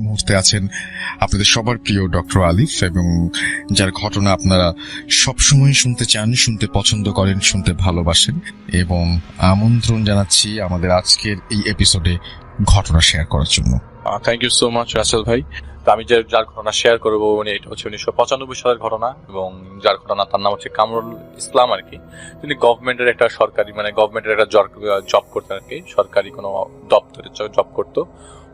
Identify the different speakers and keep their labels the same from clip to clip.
Speaker 1: মুহূর্তে আছেন আপনাদের সবার প্রিয় ডক্টর আলিফ, এবং যার ঘটনা আপনারা সবসময় শুনতে চান, শুনতে পছন্দ করেন, শুনতে ভালোবাসেন, এবং আমন্ত্রণ জানাচ্ছি আমাদের আজকের এই এপিসোডে ঘটনা শেয়ার করার জন্য।
Speaker 2: Thank you so much Rasel ভাই। তো আমি যার ঘটনা শেয়ার করবো এটা হচ্ছে 1995 সালের ঘটনা, এবং যার ঘটনা তার নাম হচ্ছে কামরুল ইসলাম আর কি। তিনি গভর্নমেন্টের একটা সরকারি গভর্নমেন্টের একটা জব করতেন আর কি, সরকারি কোনো দপ্তরে জব করতো।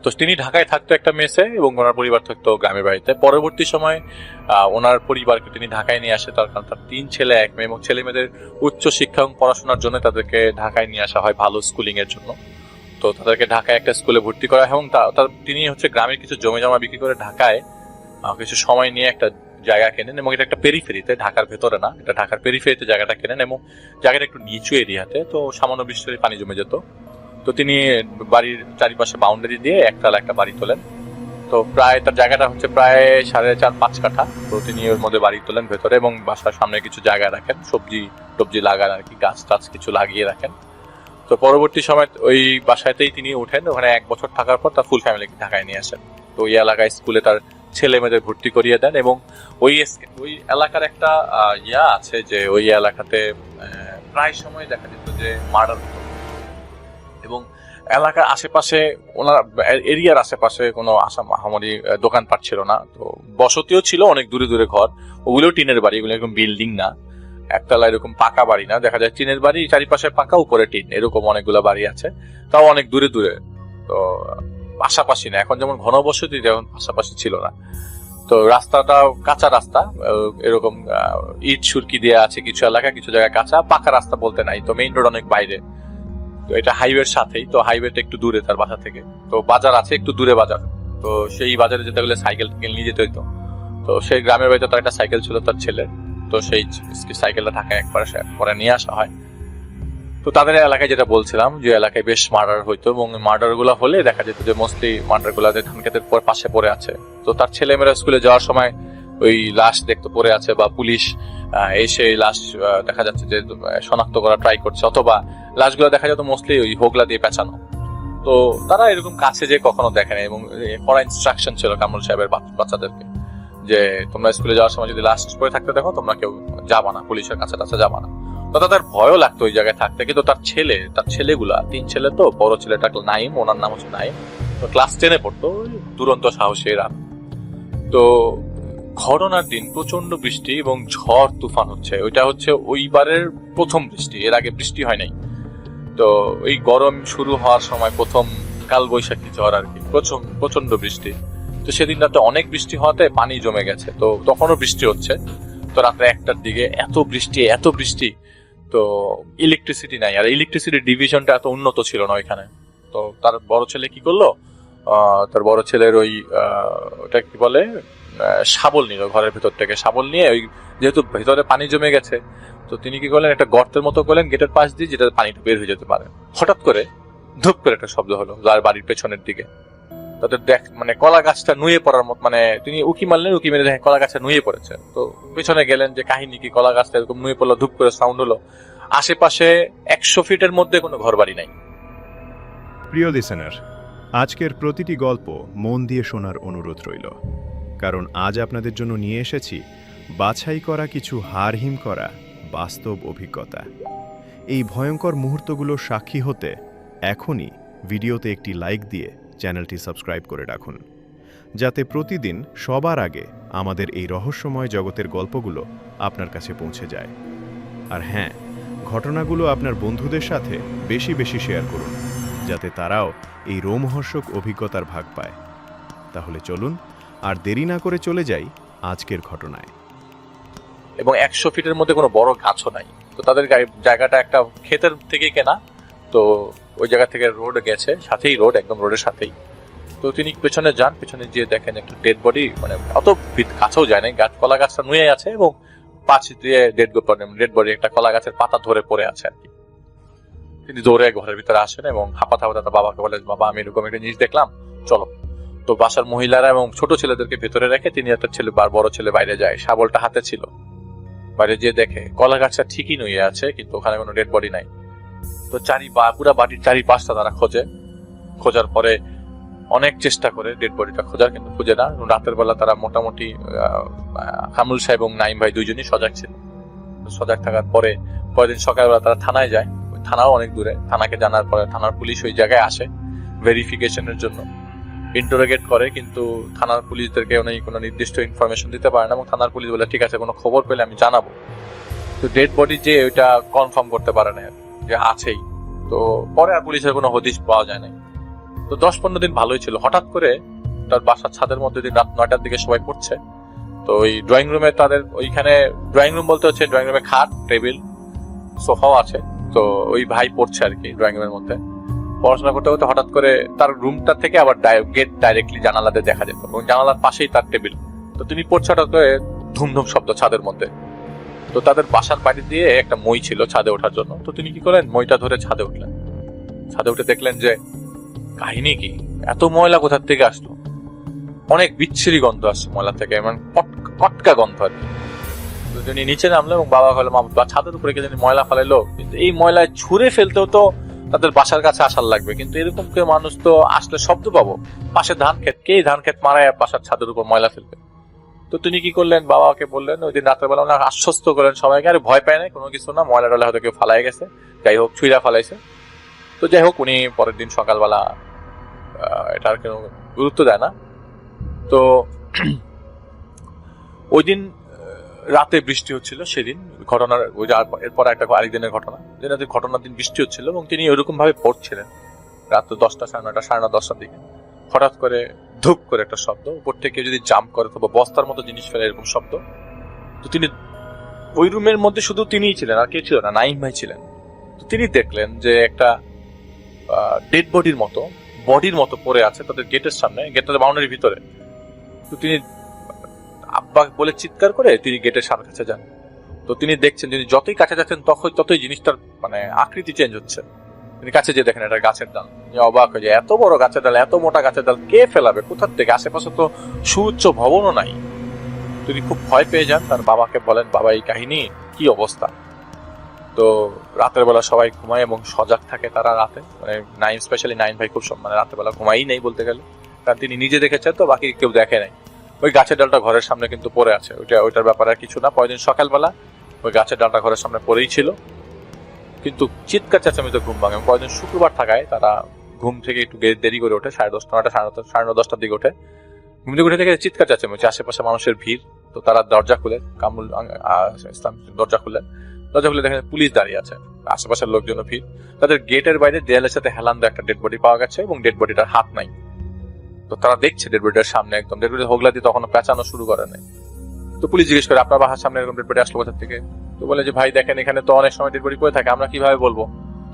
Speaker 2: তো তিনি ঢাকায় থাকতো একটা মেসে, এবং ওনার পরিবার থাকতো গ্রামের বাড়িতে। পরবর্তী সময় ওনার পরিবারকে তিনি ঢাকায় নিয়ে আসে, তার কারণ তার 3 ছেলে 1 মেয়ে, এবং ছেলে মেয়েদের উচ্চ শিক্ষা এবং পড়াশোনার জন্য তাদেরকে ঢাকায় নিয়ে আসা হয় ভালো স্কুলিং এর জন্য। তো তাদেরকে ঢাকায় একটা স্কুলে ভর্তি করা হয়, এবং তিনি হচ্ছে গ্রামের কিছু জমি জমা বিক্রি করে ঢাকায় কিছু সময় নিয়ে একটা জায়গা কেনেন, এবং এটা একটা পেরিফেরিতে, ঢাকার ভেতরে না, এটা ঢাকার পেরিফেরিতে জায়গাটা কেনেন, এবং জায়গাটা একটু নিচু এরিয়াতে। তো সামান্য বৃষ্টিতে পানি জমে যেত। তো তিনি বাড়ির চারিপাশে বাউন্ডারি দিয়ে একতলা একটা বাড়ি তোলেন। তো প্রায় তার জায়গাটা হচ্ছে প্রায় 4.5-5 কাঠা। তো তিনি ওর মধ্যে বাড়ি তোলেন ভেতরে, এবং বাসার সামনে কিছু জায়গা রাখেন, সবজি লাগান আর কি, গাছ টাছ কিছু লাগিয়ে রাখেন। তো পরবর্তী সময় ওই বাসাতেই তিনি উঠেন। ওখানে 1 বছর থাকার পর তার ফুল ফ্যামিলিকে ঢাকায় নিয়ে আসেন। তো ওই এলাকায় স্কুলে তার ছেলে মেয়েদের ভর্তি করিয়ে দেন, এবং ওই এলাকার একটা আছে যে ওই এলাকাতে প্রায় সময় দেখা যেত যে মার্ডার হতো, এবং এলাকার আশেপাশে ওনার এরিয়ার আশেপাশে কোনো মহামারী দোকানপাট ছিল না। তো বসতিও ছিল অনেক দূরে দূরে ঘর, ওগুলো টিনের বাড়ি, এগুলো এরকম বিল্ডিং না, একতলা এরকম পাকা বাড়ি না, দেখা যায় টিনের বাড়ি, চারিপাশে পাকা, উপরে টিন, এরকম অনেকগুলো বাড়ি আছে, তাও অনেক দূরে দূরে। তো পাশাপাশি না, এখন যেমন ঘনবসতি যেমন পাশাপাশি ছিল না। তো রাস্তাটা কাঁচা রাস্তা, এরকম ইট সুরকি দিয়ে আছে কিছু এলাকা, কিছু জায়গায় কাঁচা, পাকা রাস্তা বলতে নাই। তো মেইন রোড অনেক বাইরে, তো এটা হাইওয়ের সাথেই, তো হাইওয়েটা একটু দূরে তার বাসা থেকে। তো বাজার আছে একটু দূরে বাজার, তো সেই বাজারে যেতে গেলে সাইকেল নিয়ে যেতে হইতো। তো সেই গ্রামের বাড়িতে তার একটা সাইকেল ছিল তার ছেলের, তো সেই সাইকেলটা ঢাকায় একবার পরে নিয়ে আসা হয়। তো তাদের এলাকায় যেটা বলছিলাম, যে এলাকায় বেশ মার্ডার হইতো, এবং মার্ডার গুলা হলে দেখা যেত যে মোস্টলি মার্ডার গুলা ধান খেতের পাশে পড়ে আছে। তো তার ছেলেমেয়েরা স্কুলে যাওয়ার সময় ওই লাশ দেখতে পড়ে আছে, বা পুলিশ এসে লাশ দেখা যাচ্ছে যে শনাক্ত করা ট্রাই করছে, অথবা লাশগুলো দেখা যেত মোস্টলি ওই হোগলা দিয়ে পেঁচানো। তো তারা এরকম কাছে যে কখনো দেখে না, এবং কড়া ইনস্ট্রাকশন ছিল কামরুল সাহেবের বাচ্চাদেরকে যে তোমরা স্কুলে যাওয়ার সময় যদি লাশ পড়ে থাকতে দেখো, তোমরা কেউ যাবা না, পুলিশের কাছে যাবা না। তো তাদের ভয়ও লাগতো ওই জায়গায় থাকতে। কিন্তু তার ছেলেগুলা 3 ছেলে, তো বড় ছেলেটা নাইম, ওনার নাম হচ্ছে নাইম, তো ক্লাস 10-এ পড়তো, দুরন্ত সাহসী এরা। তো ঘটনার দিন প্রচন্ড বৃষ্টি এবং ঝড় তুফান হচ্ছে, ওইটা হচ্ছে ওইবারের প্রথম বৃষ্টি, এর আগে বৃষ্টি হয় নাই। তো এই গরম শুরু হওয়ার সময় প্রথম কালবৈশাখী ঝড় আর কি, প্রচন্ড বৃষ্টি। তো সেদিন রাতে অনেক বৃষ্টি হওয়াতে পানি জমে গেছে, তো তখনও বৃষ্টি হচ্ছে। তো রাত্রে 1টার দিকে এত বৃষ্টি, তো ইলেকট্রিসিটি নাই, আর ইলেকট্রিসিটি ডিভিশনটা এত উন্নত ছিল না ওইখানে। তো তার বড় ছেলে কি করলো, তার বড় ছেলের ওই ওটা কি বলে শাবল নিল, ঘরের ভেতর থেকে শাবল নিয়ে, ওই যেহেতু ভেতরে পানি জমে গেছে, তো তিনি কি করলেন, একটা গর্তের মতো করলেন গেটের পাশ দিয়ে, যেটা পানিটা বের হয়ে যেতে পারে। হঠাৎ করে ধূপ করে একটা শব্দ হলো যার বাড়ির পেছনের দিকে। তাদের কলা গাছটা নুয়ে পড়ার মতো, তিনি উকি মারলেন, উকি মেরে দেখেন কলা গাছটা নুয়ে পড়েছে। তো পেছনে গেলেন যে কাহিনী কি, কলা গাছটা এরকম নুয়ে পড়লো, ধূপ করে সাউন্ড হলো। আশেপাশে 100 ফিটের মধ্যে কোনো ঘর বাড়ি নাই।
Speaker 3: প্রিয় লিসেনার, আজকের প্রতিটি গল্প মন দিয়ে শোনার অনুরোধ রইল, কারণ আজ আপনাদের জন্য নিয়ে এসেছি বাছাই করা কিছু হাড়হিম করা বাস্তব অভিজ্ঞতা। এই ভয়ঙ্কর মুহূর্তগুলোর সাক্ষী হতে এখনই ভিডিওতে একটি লাইক দিয়ে চ্যানেলটি সাবস্ক্রাইব করে রাখুন, যাতে প্রতিদিন সবার আগে আমাদের এই রহস্যময় জগতের গল্পগুলো আপনার কাছে পৌঁছে যায়। আর হ্যাঁ, ঘটনাগুলো আপনার বন্ধুদের সাথে বেশি বেশি শেয়ার করুন, যাতে তারাও এই রোমহর্ষক অভিজ্ঞতার ভাগ পায়। তাহলে চলুন আর দেরি না করে চলে যাই আজকের ঘটনায়।
Speaker 2: এবং 100 ফিটের মধ্যে কোনো বড় গাছও নাই। তো তাদের জায়গাটা একটা ক্ষেতের থেকে কেনা, তো ওই জায়গা থেকে রোড গেছে, সাথেই রোড, একদম রোডের সাথেই। তো তিনি পেছনে যান, পেছনে গিয়ে দেখেন একটা ডেড বডি, অত কাছেও যায় নাই, কলা গাছটা নুয়ে আছে, এবং পাশ দিয়ে ডেড বডি একটা কলা গাছের পাতা ধরে পড়ে আছে আর কি। তিনি দৌড়ে ঘরের ভিতরে আসেন, এবং হাঁপাতে তার বাবাকে বলে, বাবা আমি এরকম একটা জিনিস দেখলাম, চলো। তো বাসার মহিলারা এবং ছোট ছেলেদেরকে ভেতরে রেখে তিনি একটা বড় ছেলে বাইরে যায়, শাবলটা হাতে ছিল। বাইরে যেয়ে দেখে কলা গাছটা ঠিকই নুয়ে আছে, কিন্তু ওখানে কোনো ডেড বডি নাই। তো পুরা বাড়ির চারিপাশটা তারা খোঁজার পরে অনেক চেষ্টা করে ডেড বডিটা খোঁজার, কিন্তু খুঁজে না। রাতের বেলা তারা মোটামুটি কামরুল সাহেব এবং নাইম ভাই দুইজনই সজাগ ছিল। সজাগ থাকার পরে পরের দিন সকালবেলা তারা থানায় যায়। থানাও অনেক দূরে। থানাকে জানার পরে থানার পুলিশ ওই জায়গায় আসে ভেরিফিকেশনের জন্য, ইন্টারোগেট করে, কিন্তু থানার পুলিশদেরকে উনি কোনো নির্দিষ্ট ইনফরমেশন দিতে পারে না, এবং থানার পুলিশ বলে ঠিক আছে, কোনো খবর পেলে আমি জানাবো। তো ডেড বডি যে ওইটা কনফার্ম করতে পারে না যে আছেই। তো পরে আর পুলিশের কোনো হদিশ পাওয়া যায় নাই। তো 10-15 দিন ভালোই ছিল। হঠাৎ করে তার বাসার ছাদের মধ্যে দিন রাত 9টার দিকে সবাই পড়ছে। তো ওই ড্রয়িং রুমে তাদের ওইখানে, ড্রয়িং রুম বলতে হচ্ছে ড্রয়িং রুমে খাট, টেবিল, সোফাও আছে। তো ওই ভাই পড়ছে আর কি ড্রয়িং রুমের মধ্যে, পড়াশোনা করতে করতে হঠাৎ করে তার রুমটা থেকে আবার গেট ডাইরেক্টলি জানালাতে দেখা যেত, এবং জানালার পাশেই তার টেবিল। তো তিনি পড়ছে, হঠাৎ করে ধুমধুম শব্দ ছাদের মধ্যে। তো তাদের বাসার বাড়ি দিয়ে একটা মই ছিল ছাদে ওঠার জন্য। তো তিনি কি করলেন, মইটা ধরে ছাদে উঠলেন। ছাদে উঠে দেখলেন যে কাহিনী কি, এত ময়লা কোথার থেকে আসলো, অনেক বিচ্ছিরি গন্ধ আসছে ময়লা থেকে, মানে কটকা গন্ধ আর কি। তো তিনি নিচে নামলো এবং বাবা হলো ছাদের উপরে কে জানি ময়লা ফেলাইলো, কিন্তু এই ময়লায় ছুঁড়ে ফেলতেও তো তাদের বাসার কাছে আসার লাগবে, কিন্তু এরকম কেউ মানুষ তো আসলে শব্দ পাবো, পাশে ধান ক্ষেত, কে ধান ক্ষেত মারায় বাসার ছাদের উপর ময়লা ফেলবে। তো তিনি কি করলেন, বাবাকে বললেন, ওই দিন রাতের বেলা ওনার আশ্বস্ত করলেন সবাইকে, আরে ভয় পায় না, কোনো কিছু না, ময়লা টয়লা হয়তো কেউ ফালাই গেছে, যাই হোক ছুঁড়া ফালাইছে। তো যাই হোক, উনি পরের দিন সকালবেলা এটার কোনো গুরুত্ব দেয় না। তো ওই দিন রাতে বৃষ্টি হচ্ছিল, সেদিন ঘটনার ওই এরপর আরেকদিনের ঘটনা, ঘটনার দিন বৃষ্টি হচ্ছিল, এবং তিনি ওইরকম ভাবে পড়ছিলেন রাত 10টা, 9:30, 10:30 দিকে। হঠাৎ করে ধুপ করে একটা শব্দ, উপর থেকে যদি জাম্প করে অথবা বস্তার মতো জিনিস ফেলে, এরকম শব্দ। তো তিনি ওই রুমের মধ্যে শুধু তিনিই ছিলেন, আর কেউ ছিল না, নাইম ভাই ছিলেন। তো তিনি দেখলেন যে একটা ডেড বডির মতো পড়ে আছে তাদের গেটের সামনে, গেটের বাউন্ডারির ভিতরে। তো তিনি আব্বা বলে চিৎকার করে তিনি গেটের সামনে কাছে যান। তো তিনি দেখছেন, তিনি যতই কাছে যাচ্ছেন ততই জিনিসটার মানে আকৃতি চেঞ্জ হচ্ছে। তিনি কাছে যে দেখেন এটা গাছের ডাল। অবাক হয়ে যায়, এত বড় গাছের ডাল, এত মোটা গাছের ডাল কে ফেলাবে, কোথার থেকে, আশেপাশে তো সুউচ্চ ভবনও নাই। তিনি খুব ভয় পেয়ে যান, তার বাবাকে বলেন, বাবা এই কাহিনী, কি অবস্থা। তো রাতের বেলা সবাই ঘুমায় এবং সজাগ থাকে তারা রাতে, মানে নাইম, স্পেশালি নাইম ভাই খুব মানে রাতের বেলা ঘুমাই নেই বলতে গেলে, কারণ তিনি নিজে দেখেছেন, তো বাকি কেউ দেখে নাই। ওই গাছের ডালটা ঘরের সামনে কিন্তু পড়ে আছে, ওইটার ব্যাপারে আর কিছু না। পরের দিন সকালবেলা ওই গাছের ডালটা ঘরের সামনে পড়েই ছিল, কিন্তু চিৎকার চেঁচামেচিতে ঘুম ভাঙে। পরের দিন শুক্রবার থাকায় তারা ঘুম থেকে একটু দেরি করে ওঠে, 10:30, 9:30 দিকে ওঠে। ঘুম থেকে উঠে থেকে চিৎকার চেঁচামেচি, আশেপাশে মানুষের ভিড়। তো তারা দরজা খুলে, কামরুল ইসলাম দরজা খুলে দেখেন পুলিশ দাঁড়িয়ে আছে, আশেপাশের লোকজনও ভিড়। তাদের গেটের বাইরে দেয়ালের সাথে হেলান দেওয়া একটা ডেড বডি পাওয়া গেছে, এবং ডেড বডিটার হাত নাই। তো তারা দেখছে ডেড বডিটার সামনে একদম, ডেড বডি হোগলা দিয়ে তখনও পেঁচানো শুরু করে নাই। তো পুলিশ জিজ্ঞেস করে, আপনার বাসার সামনে এরকম ডেড বডি আসলো কোথা থেকে? তো বলে যে ভাই দেখেন, এখানে তো অনেক সময় ডেড বডি পড়ে থাকে, আমরা কিভাবে বলবো।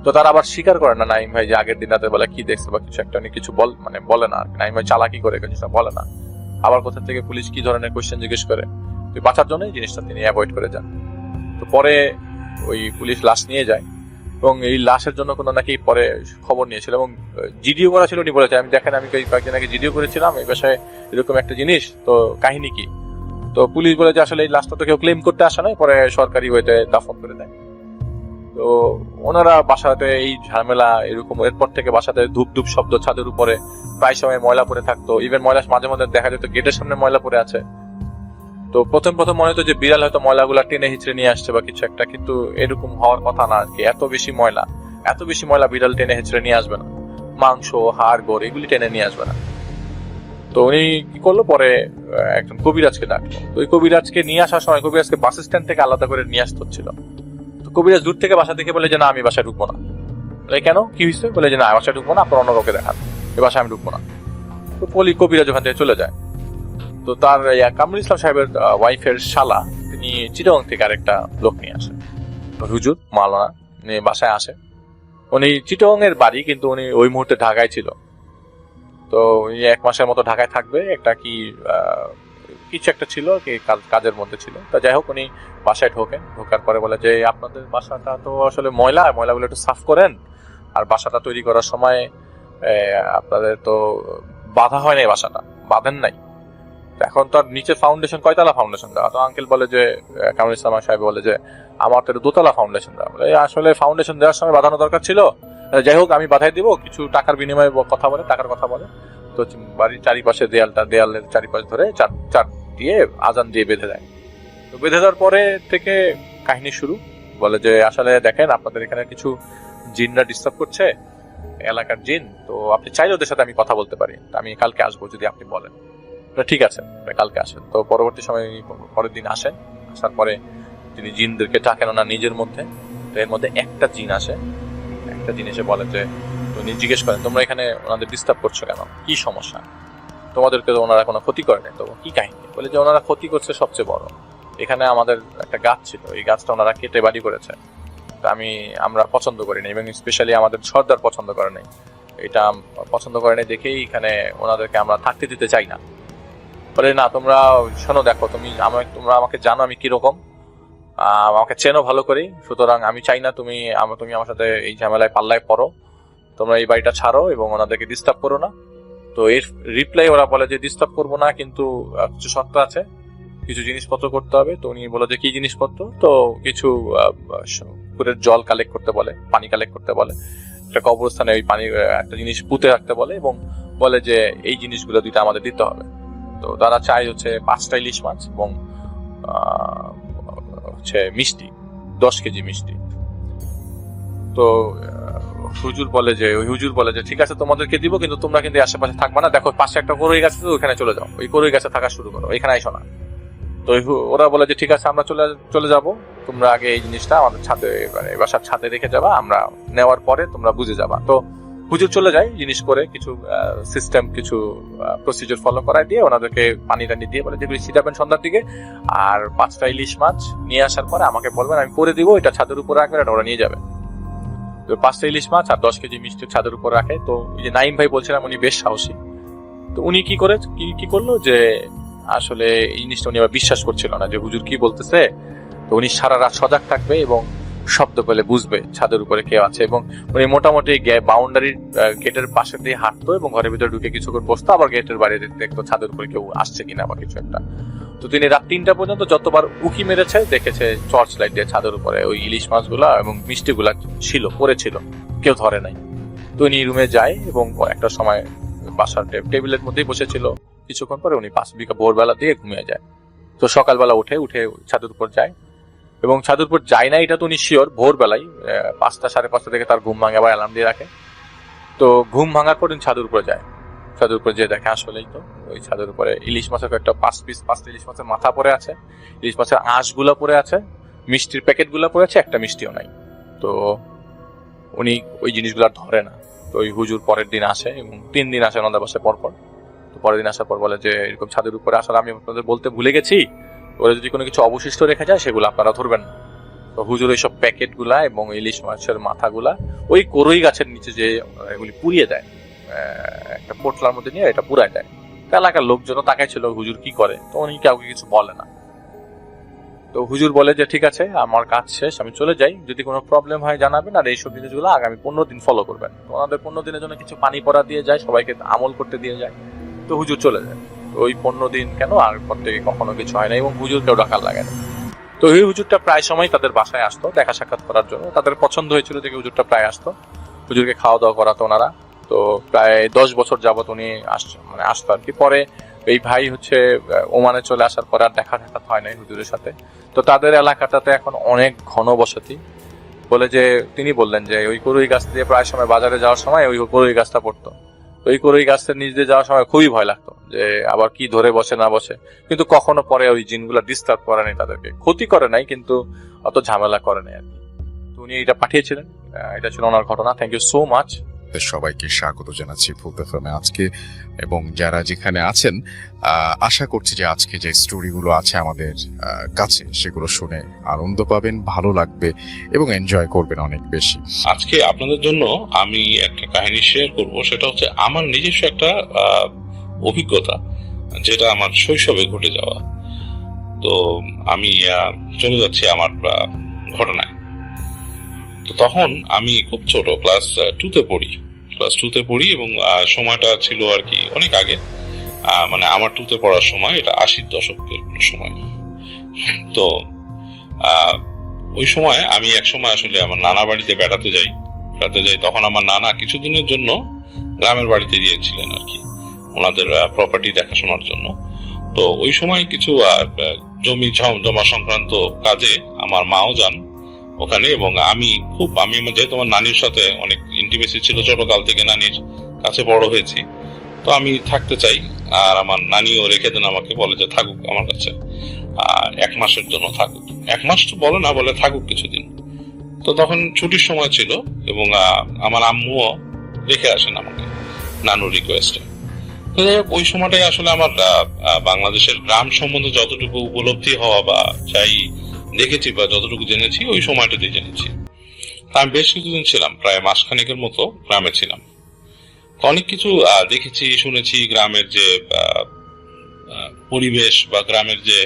Speaker 2: তো তারা আবার স্বীকার করে না নাইম ভাই যে আগের দিন রাতের বেলা কি দেখছে বা কিছু একটা, কিছু বলে না। নাইম ভাই চালাকি করে জিনিসটা বলে না। আবার কোথা থেকে পুলিশ কি ধরনের কোয়েশ্চেন জিজ্ঞেস করে, তুই বাঁচার জন্য এই জিনিসটা তিনি অ্যাভয়েড করে যান। তো পরে ওই পুলিশ লাশ নিয়ে যায়, এবং এই লাশের জন্য কোনো নাকি পরে খবর নিয়েছিল, এবং জিডিও করা ছিল। উনি বলেছে, আমি দেখেন, আমি কয়েকদিন আগে জিডিও করেছিলাম এই বিষয়ে, এরকম একটা জিনিস, তো কাহিনী কি। তো পুলিশ বলে যে আসলে এই লাশটা তো কেউ ক্লেম করতে আসে নাই, পরে সরকারি ওয়েতে দাফন করে দেয়। তো ওনারা বাসাতে এই ঝামেলা এরকম, এরপর থেকে বাসাতে ধূপ ধূপ শব্দ, ছাদের উপরে প্রায় সময় ময়লা পড়ে থাকতো। ইভেন ময়লা মাঝে মাঝে দেখা যেত গেটের সামনে ময়লা পড়ে আছে। তো প্রথম মনে হতো যে বিড়াল হয়তো ময়লাগুলা টেনে হিচড়ে নিয়ে আসছে বা কিছু একটা, কিন্তু এরকম হওয়ার কথা না আর কি। এত বেশি ময়লা বিড়াল টেনে হিচড়ে নিয়ে আসবে না, মাংস, হাড়, গোড় এগুলি টেনে নিয়ে আসবে না। তো উনি কি করলো, পরে একজন কবিরাজকে ডাকলো। তো ওই কবিরাজকে নিয়ে আসার সময় কবিরাজকে বাস স্ট্যান্ড থেকে আলাদা করে নিয়ে আসতে হচ্ছিল। তো কবিরাজ দূর থেকে বাসা দেখে বলে যে না, আমি বাসায় ঢুকবো না। কেন, কি হয়েছে? বলে যে না, বাসায় ঢুকবো না, আপনার অন্য কাউকে দেখান, এ বাসায় আমি ঢুকবো না। তো কবিরাজ ওখান থেকে চলে যায়। তো তার কামরুল ইসলাম সাহেবের ওয়াইফের শালা, তিনি চিটাগং থেকে আরেকটা লোক নিয়ে আসে, হুজুর মাওলানা নিয়ে বাসায় আসে। উনি চিটাগং এর বাড়ি, কিন্তু উনি ওই মুহূর্তে ঢাকায় ছিল। তো উনি 1 মাসের মতো ঢাকায় থাকবে, একটা কি কিছু একটা ছিল, কাজের মধ্যে ছিল। তা যাই হোক, উনি বাসায় ঢোকার পরে বলে যে আপনাদের বাসাটা তো আসলে ময়লাগুলো একটু সাফ করেন, আর বাসাটা তৈরি করার সময় আপনাদের তো বাঁধা হয় নাই, বাসাটা বাঁধেন নাই। এখন তার নিচে ফাউন্ডেশন, কয়তলা ফাউন্ডেশন দেওয়া? তো আঙ্কেল বলে যে, কামরুল ইসলাম সাহেব বলে যে আমার তো 2তলা ফাউন্ডেশন দেওয়া। বলে আসলে ফাউন্ডেশন দেওয়ার সময় বাঁধানো দরকার ছিল, যাই হোক আমি বাধাই দিব, কিছু টাকার বিনিময়ে টাকার কথা বলে। তো বাড়ির চারিপাশে দেয়ালের চারিপাশ ধরে চার দিয়ে আজান দিয়ে বেঁধে দেয়। তো বেঁধে দেওয়ার পরে থেকে কাহিনী শুরু। বলে যে আসলে দেখেন আপনাদের এখানে কিছু জিনরা ডিস্টার্ব করছে, এলাকার জিন, তো আপনি চাইলে ওদের সাথে আমি কথা বলতে পারি, আমি কালকে আসবো যদি আপনি বলেন। ঠিক আছে, কালকে আসেন। তো পরবর্তী সময় পরের দিন আসেন। আসার পরে তিনি জিনদেরকে ডাকেন ওনার নিজের মধ্যে। তো এর মধ্যে একটা জিন আসে, একটা জিন এসে বলে যে, তো উনি জিজ্ঞেস করেন তোমরা এখানে ওনাদের ডিস্টার্ব করছো কেন, কি সমস্যা, তোমাদেরকে তো ওনারা কোনো ক্ষতি করে নাই, তো কি কাহিনী? বলে যে ওনারা ক্ষতি করছে সবচেয়ে বড়, এখানে আমাদের একটা গাছ ছিল, এই গাছটা ওনারা কেটে বাড়ি করেছে, তা আমরা পছন্দ করি না, এবং স্পেশালি আমাদের সর্দার পছন্দ করে নাই, এটা পছন্দ করে নাই দেখেই এখানে ওনাদেরকে আমরা থাকতে দিতে চাই না। বলে না তোমরা শোনো, দেখো তোমরা আমাকে জানো আমি কিরকম, আমাকে চেনো ভালো করে, সুতরাং আমি চাই না তুমি আমার সাথে এই ঝামেলায় পাল্লায় পড়ো, তোমরা এই বাড়িটা ছাড়ো এবং ওনাদেরকে ডিস্টার্ব করো না। তো এর রিপ্লাই ওরা বলে যে ডিস্টার্ব করবো না, কিন্তু কিছু শর্ত আছে, কিছু জিনিসপত্র করতে হবে। তো উনি বলে যে কি জিনিসপত্র? তো কিছু পুকুরের জল কালেক্ট করতে বলে, পানি কালেক্ট করতে বলে, একটা কবরস্থানে ওই পানি একটা জিনিস পুঁতে রাখতে বলে, এবং বলে যে এই জিনিসগুলো দুইটা আমাদের দিতে হবে। তো তারা চায় হচ্ছে 5টা ইলিশ মাছ এবং হচ্ছে মিষ্টি, 10 কেজি মিষ্টি। তো হুজুর বলে যে ঠিক আছে তোমাদেরকে দিব, কিন্তু তোমরা কিন্তু আশেপাশে থাকবা না, দেখো পাশে একটা করই গাছ আছে, ওইখানে চলে যাও, ওই করই গাছে থাকা শুরু করো, এখানে আইসো না। তো ওরা বলে যে ঠিক আছে আমরা চলে যাব, তোমরা আগে এই জিনিসটা আমাদের ছাদে, মানে বাসার ছাদে রেখে যাবা, আমরা নেওয়ার পরে তোমরা বুঝে যাবা। তো হুজুর চলে যায়, জিনিস করে কিছু সিস্টেম, কিছু প্রসিজার ফলো করায় দিয়ে ওনাদেরকে পানি টানি দিয়ে বলে যেগুলি ছিটাবেন সন্ধ্যার দিকে, আর 5টা ইলিশ মাছ নিয়ে আসার পরে আমাকে বলবেন, আমি করে দিব, এটা ছাদের উপর রাখবেন, এটা ওরা নিয়ে যাবে। তো 5টা ইলিশ মাছ আর 10 কেজি মিষ্টি ছাদের উপর রাখে। তো ওই যে নাইম ভাই বলছিলাম, উনি বেশ সাহসী। তো উনি কি করলো যে আসলে এই জিনিসটা উনি আবার বিশ্বাস করছিল না যে হুজুর কি বলতেছে। তো উনি সারা রাত সজাগ থাকবে এবং শব্দ পেলে বুঝবে ছাদের উপরে কেউ আছে, এবং উনি মোটামুটি বাউন্ডারির গেটের পাশে দিয়ে হাঁটতো এবং ঘরের ভিতরে ঢুকে কিছুক্ষণ বসতো, আবার গেটের বাইরে দেখতো ছাদের উপরে কেউ আসছে কিনা বা কিছু একটা। তো তিনি রাত 3টা পর্যন্ত যতবার উকি মেরেছে দেখেছে টর্চ লাইট দিয়ে ছাদের উপরে ওই ইলিশ মাছগুলা এবং মিষ্টিগুলা পড়েছিল, কেউ ধরে নাই। তো উনি রুমে যায় এবং একটা সময় বাসার টেবিলের মধ্যেই বসেছিল, কিছুক্ষণ পরে উনি ভোরবেলা দিয়ে ঘুমিয়ে যায়। তো সকালবেলা উঠে ছাদের উপর যায়, এবং ছাদের উপর যায় না এটা তো উনি শিওর, ভোরবেলায় 5টা 5:30 থেকে তার ঘুম ভাঙে, আবার অ্যালার্ম দিয়ে রাখে। তো ঘুম ভাঙার পর ছাদের উপরে যায়, ছাদের উপরে যে দেখে আসলেই তো ওই ছাদের উপরে ইলিশ মাছের একটা 5টা ইলিশ মাছের মাথা পড়ে আছে, ইলিশ মাছের আঁশগুলা পড়ে আছে, মিষ্টির প্যাকেটগুলা পড়ে আছে, একটা মিষ্টিও নাই। তো উনি ওই জিনিসগুলা ধরে না। তো ওই হুজুর পরের দিন আসে এবং 3 দিন আসে ওনাদের বাসায় পরপর। তো পরের দিন আসার পর বলে যে এরকম ছাদের উপরে আসার আমি আপনাদের বলতে ভুলে গেছি, ওরা যদি কোনো কিছু অবশিষ্ট রেখে যায় সেগুলো আপনারা ধরবেন না। তো হুজুর এইসব প্যাকেটগুলা এবং ইলিশ মাছের মাথাগুলা ওই করই গাছের নিচে যে এগুলি পুড়িয়ে দেয়, একটা পোটলার মধ্যে নিয়ে এটা পুড়ায় দেয়। এলাকার লোকজনও তাকাই ছিল হুজুর কি করে, তো উনি কাউকে কিছু বলে না। তো হুজুর বলে যে ঠিক আছে আমার কাজ শেষ, আমি চলে যাই, যদি কোনো প্রবলেম হয় জানাবেন, আর এইসব জিনিসগুলো আগামী 15 দিন ফলো করবেন। তো ওনাদের 15 দিনের জন্য কিছু পানি পড়া দিয়ে যায়, সবাইকে আমল করতে দিয়ে যায়। তো হুজুর চলে যায়। তো ওই 15 দিন কেন আর পর থেকে কখনো কিছু হয় না, এবং হুজুরকেও ডাকার লাগে না। তো এই হুজুরটা প্রায় সময় তাদের বাসায় আসতো দেখা সাক্ষাৎ করার জন্য, তাদের পছন্দ হয়েছিল যে হুজুরটা প্রায় আসতো, হুজুরকে খাওয়া দাওয়া করাতো ওনারা। তো প্রায় 10 বছর যাবত উনি আসতো আর কি। পরে এই ভাই হচ্ছে ওমানে চলে আসার পর আর দেখা সাক্ষাৎ হয় নাই হুজুরের সাথে। তো তাদের এলাকাটাতে এখন অনেক ঘনবসতি। বলে যে তিনি বললেন যে ওই করই গাছ দিয়ে প্রায় সময় বাজারে যাওয়ার সময় ওই করই গাছটা পড়তো, ওই করই গাছের নিচ দিয়ে যাওয়ার সময় খুবই ভয় লাগতো যে আবার কি ধরে বসে না বসে। কিন্তু কখনো পরে ওই জিনগুলা ডিস্টার্ব করে নাই, তাদেরকে ক্ষতি করে নাই, কিন্তু অত ঝামেলা করে নাই আর কি। তো উনি এটা পাঠিয়েছিলেন, এটা ছিল ওনার ঘটনা। Thank you so much.
Speaker 1: সবাইকে স্বাগত জানাচ্ছি ফুল এফএমে আজকে, এবং যারা যেখানে আছেন আশা করছি যে আজকে যে স্টোরিগুলো আছে আমাদের কাছে সেগুলো শুনে আনন্দ পাবেন, ভালো লাগবে এবং এনজয় করবেন অনেক বেশি।
Speaker 4: আজকে আপনাদের জন্য আমি একটা কাহিনী শেয়ার করব, সেটা হচ্ছে আমার নিজস্ব একটা অভিজ্ঞতা, যেটা আমার শৈশবে ঘটে যাওয়া। তো আমি চলে যাচ্ছি আমার ঘটনায়। তো তখন আমি খুব ছোট, ক্লাস 2তে পড়ি এবং সময়টা ছিল আর কি অনেক আগে, মানে আমার 2তে পড়ার সময়, এটা 80-র দশকের সময়। তো ওই সময় আমি এক সময় আসলে আমার নানা বাড়িতে বেড়াতে যাই। তখন আমার নানা কিছুদিনের জন্য গ্রামের বাড়িতে গিয়েছিলেন আর কি। ওনাদের প্রপার্টি দেখাশোনার জন্য। তো ওই সময় কিছু জমি জমা সংক্রান্ত কাজে আমার মাও যান ওখানে, এবং আমি যেহেতু আমার নানির সাথে অনেক ইন্টিমেসি ছিল, ছোটকাল থেকে নানির কাছে বড় হয়েছি, তো আমি থাকতে চাই। আর আমার নানিও রেখে দেন আমাকে, বলে যে থাকুক আমার কাছে, 1 মাসের জন্য থাকুক। 1 মাস তো বলে না, বলে থাকুক কিছুদিন। তো তখন ছুটির সময় ছিল, এবং আমার আম্মুও রেখে আসেন আমাকে নানুর রিকোয়েস্টে। তো যাই হোক, ওই সময়টাই আসলে আমার বাংলাদেশের গ্রাম সম্বন্ধে যতটুকু উপলব্ধি হওয়া বা যাই দেখেছি বা যতটুকু জেনেছি ওই সময়টাতেই জেনেছি। আমি বেশ কিছুদিন ছিলাম, প্রায় মাসখানেকের মতো গ্রামে ছিলাম। তো অনেক কিছু দেখেছি, শুনেছি। গ্রামের যে পরিবেশ বা গ্রামের যে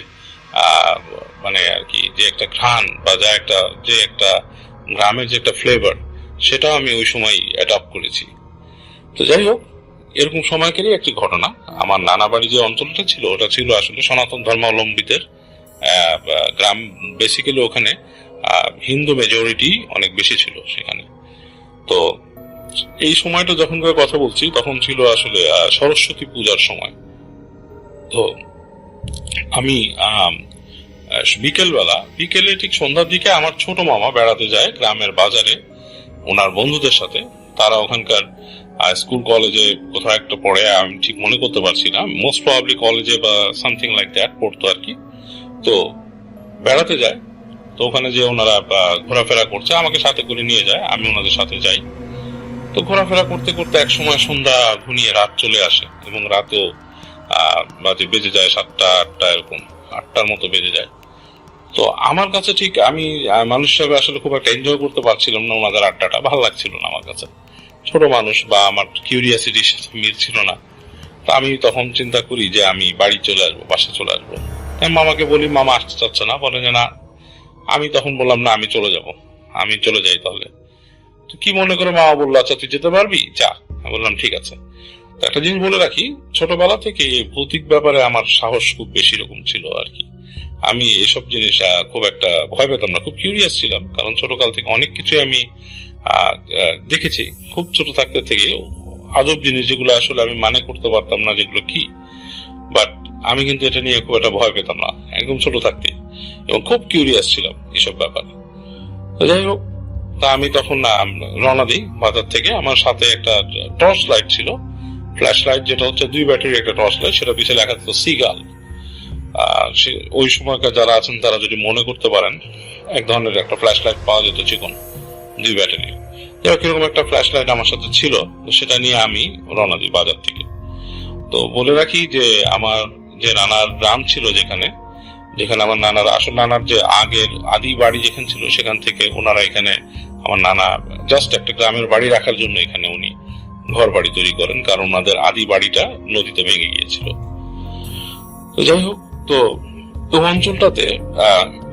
Speaker 4: মানে আর কি যে একটা ঘ্রাণ বা যে একটা গ্রামের যে একটা ফ্লেভার, সেটাও আমি ওই সময় অ্যাডপ্ট করেছি। তো যাই হোক, এরকম সময়কারই একটি ঘটনা। আমার নানা বাড়ি যে অঞ্চলটা ছিল, ওটা ছিল আসলে সনাতন ধর্মাবলম্বীদের গ্রাম। বেসিক্যালি ওখানে হিন্দু মেজরিটি অনেক বেশি ছিল সেখানে। তো এই সময়টা যখন করে কথা বলছি, তখন ছিল আসলে সরস্বতী পূজার সময়। তো আমি বিকেলে ঠিক সন্ধ্যার দিকে আমার ছোট মামা বেড়াতে যায় গ্রামের বাজারে ওনার বন্ধুদের সাথে। তারা ওখানকার স্কুল কলেজে কোথাও একটা পড়ে, আমি ঠিক মনে করতে পারছি না, মোস্ট প্রবাবলি কলেজে বা সামথিং লাইক দ্যাট পড়তো আর কি। তো বেড়াতে যায়, তো ওখানে যে ওনারা ঘোরাফেরা করছে, আমাকে সাথে করে নিয়ে যায়, আমি ওনাদের সাথে যাই। তো ঘোরাফেরা করতে করতে এক সময় সন্ধ্যা ঘনিয়ে রাত চলে আসে, এবং রাতেও বেজে যায় 7টা 8টা, এরকম 8টার মতো বেজে যায়। তো আমার কাছে ঠিক, আমি মানুষ হিসাবে আসলে খুব একটা এনজয় করতে পারছিলাম না ওনাদের আড্ডাটা, ভালো লাগছিল না আমার কাছে। ছোট মানুষ বা আমার কিউরিয়াসিটির সাথে মিল ছিল না। তো আমি তখন চিন্তা করি যে আমি বাড়ি চলে আসবো, বাসায় চলে আসবো। আমি মামাকে বলি, মামা আসতে চাচ্ছে না, বলে যে না। আমি তখন বললাম না, আমি চলে যাব, আমি চলে যাই তাহলে। তো কি মনে করে মামা বললো, আচ্ছা তুই যেতে পারবি, যা। আমি বললাম ঠিক আছে। তো একটা জিনিস বলে রাখি, ছোটবেলা থেকে এই ভৌতিক ব্যাপারে আমার সাহস খুব বেশি রকম ছিল আর কি। আমি এসব জিনিস খুব একটা ভয় পেতাম না, খুব কিউরিয়াস ছিলাম, কারণ ছোটকাল থেকে অনেক কিছু আমি দেখেছি। খুব ছোট থাকতে থেকে আজব জিনিস যেগুলো আসলে আমি মানে করতে পারতাম না যেগুলো কি, বাট আমি কিন্তু এটা নিয়ে খুব একটা ভয় পেতাম না একদম ছোট থাকতে, এবং খুব কিউরিয়াস ছিলাম এসব ব্যাপারে। তো যাই হোক, তা আমি তখন রওনা দিই বাজার থেকে। আমার সাথে একটা টর্চ লাইট ছিল, ফ্ল্যাশ লাইট, যেটা হচ্ছে 2 ব্যাটারি একটা টর্চ লাইট, সেটা পিছিয়ে লেখা ছিল সিগাল। ওই সময়কার যারা আছেন তারা যদি মনে করতে পারেন, এক ধরনের একটা ফ্ল্যাশ লাইট পাওয়া যেত চিকন, 2 ব্যাটারি। এরকম একটা ফ্ল্যাশ লাইট আমার সাথে ছিল, সেটা নিয়ে আমি রওনা দিই বাজার থেকে। তো বলে রাখি যে আমার যে নানার গ্রাম ছিল, যেখানে আমার নানার যে আগের আদি বাড়ি যেখানে ছিল, সেখান থেকে ওনারা এখানে আমার নানা জাস্ট একটা গ্রামের বাড়ি রাখার জন্য এখানে উনি ঘর বাড়ি তৈরি করেন, কারণ ওনাদের আদি বাড়িটা নদীতে ভেঙে গিয়েছিল। তো যাই হোক, তো অঞ্চলটাতে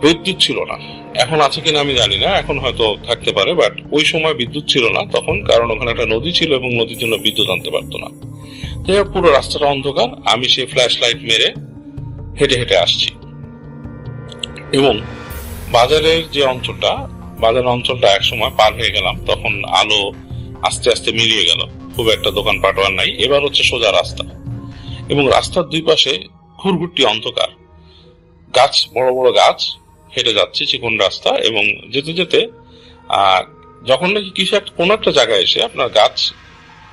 Speaker 4: বিদ্যুৎ ছিল না। এখন আছে কিনা আমি জানি না, এখন হয়তো থাকতে পারে, বাট ওই সময় বিদ্যুৎ ছিল না তখন, কারণ ওখানে একটা নদী ছিল এবং নদীর জন্য বিদ্যুৎ আনতে পারতো না। যাই হোক, পুরো রাস্তাটা অন্ধকার। আমি সেই ফ্ল্যাশ লাইট মেরে হেঁটে হেঁটে আসছি, এবং বাজারের অঞ্চলটা এক সময় পার হয়ে গেলাম, তখন আলো আস্তে আস্তে মিলিয়ে গেল, খুব একটা দোকান পাটোয়ার নাই। এবার হচ্ছে সোজা রাস্তা, এবং রাস্তার 2 পাশে ঘুরঘুরটি অন্ধকার, গাছ, বড় বড় গাছ। হেঁটে যাচ্ছি চিকন রাস্তা, এবং যেতে যেতে যখন নাকি কিছু কোনো একটা জায়গায় এসে আপনার গাছ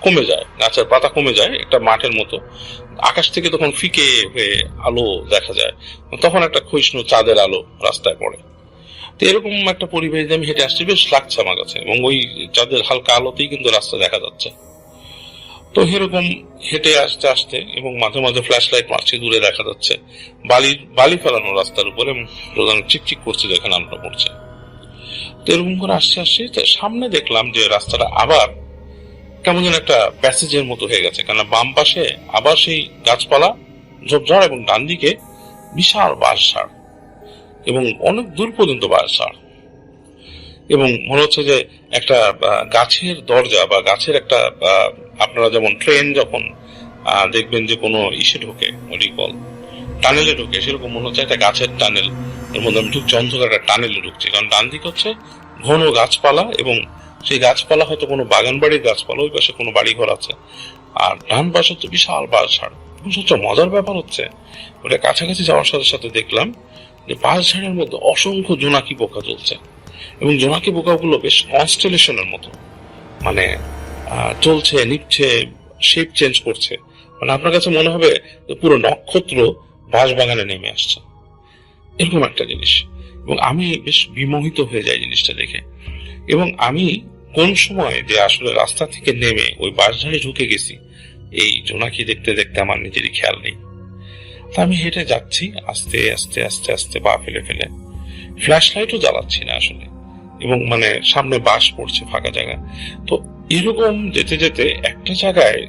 Speaker 4: কমে যায়, গাছের পাতা কমে যায়, একটা মাঠের মতো। আকাশ থেকে তখন ফিকে হয়ে আলো দেখা যায়, তখন একটা ক্ষয়িষ্ণু চাঁদের আলো রাস্তায় পড়ে। তো এরকম একটা পরিবেশ আমি হেঁটে আসছি, বেশ লাগছে আমার কাছে, এবং ওই চাঁদের হালকা আলোতেই কিন্তু রাস্তা দেখা যাচ্ছে। তো এরকম হেঁটে আসতে আসতে, এবং মাঝে মাঝে ফ্ল্যাশ লাইট মারছে, দূরে দেখা যাচ্ছে বালি ফেলানো রাস্তার উপরে, প্রধান চিকচিক করছে যেখানে আলোটা পড়ছে। তো এরকম করে আসছে সামনে দেখলাম যে রাস্তাটা আবার কেমন যেন একটা প্যাসেজের মতো হয়ে গেছে, কেন বাম পাশে আবার সেই গাছপালা ঝোপঝাড়, এবং ডান দিকে বিশাল বাঁশঝাড়, এবং অনেক দূর পর্যন্ত বাঁশঝাড়। এবং মনে হচ্ছে যে একটা গাছের দরজা বা গাছের একটা, আপনারা যেমন ট্রেন যখন দেখবেন যে কোনো ইসে ঢোকে, টানেলে ঢোকে, সেরকম মনে হচ্ছে একটা গাছের টানেল, এর মধ্যে আমি ঢুকছি, অন্ধকার একটা টানেলে ঢুকছি। কারণ ডান দিকে হচ্ছে ঘন গাছপালা, এবং সেই গাছপালা হয়তো কোনো বাগান বাড়ির গাছপালা, ওই পাশে কোনো বাড়ি ঘর আছে, আর ডান পাশে তো বিশাল বাঁশঝাড়। এবং সবচেয়ে মজার ব্যাপার হচ্ছে ওটা কাছাকাছি যাওয়ার সাথে সাথে দেখলাম যে বাঁশঝাড়ের মধ্যে অসংখ্য জোনাকি পোকা চলছে, এবং জোনাকি পোকাগুলো বেশ কনস্টেলেশনের মতো, মানে চলছে, নিচ্ছে, শেপ চেঞ্জ করছে। মানে আপনার কাছে মনে হবে যে পুরো নক্ষত্র বাঁশবাগানে নেমে আসছে, এরকম একটা জিনিস। এবং আমি বেশ বিমোহিত হয়ে যাই জিনিসটা দেখে। এবং আমি কোন সময় যে আসলে রাস্তা থেকে নেমে ওই বাঁশঝাড়ে ঢুকে গেছি এই জোনাকি দেখতে দেখতে আমার নিজেরই খেয়াল নেই। তা আমি হেঁটে যাচ্ছি আস্তে আস্তে আস্তে আস্তে পা ফেলে ফেলে, ফ্ল্যাশ লাইটও জ্বালাচ্ছি না আসলে, এবং মানে সামনে বাস পড়ছে ফাঁকা জায়গা। তো এরকম যেতে যেতে একটা জায়গায়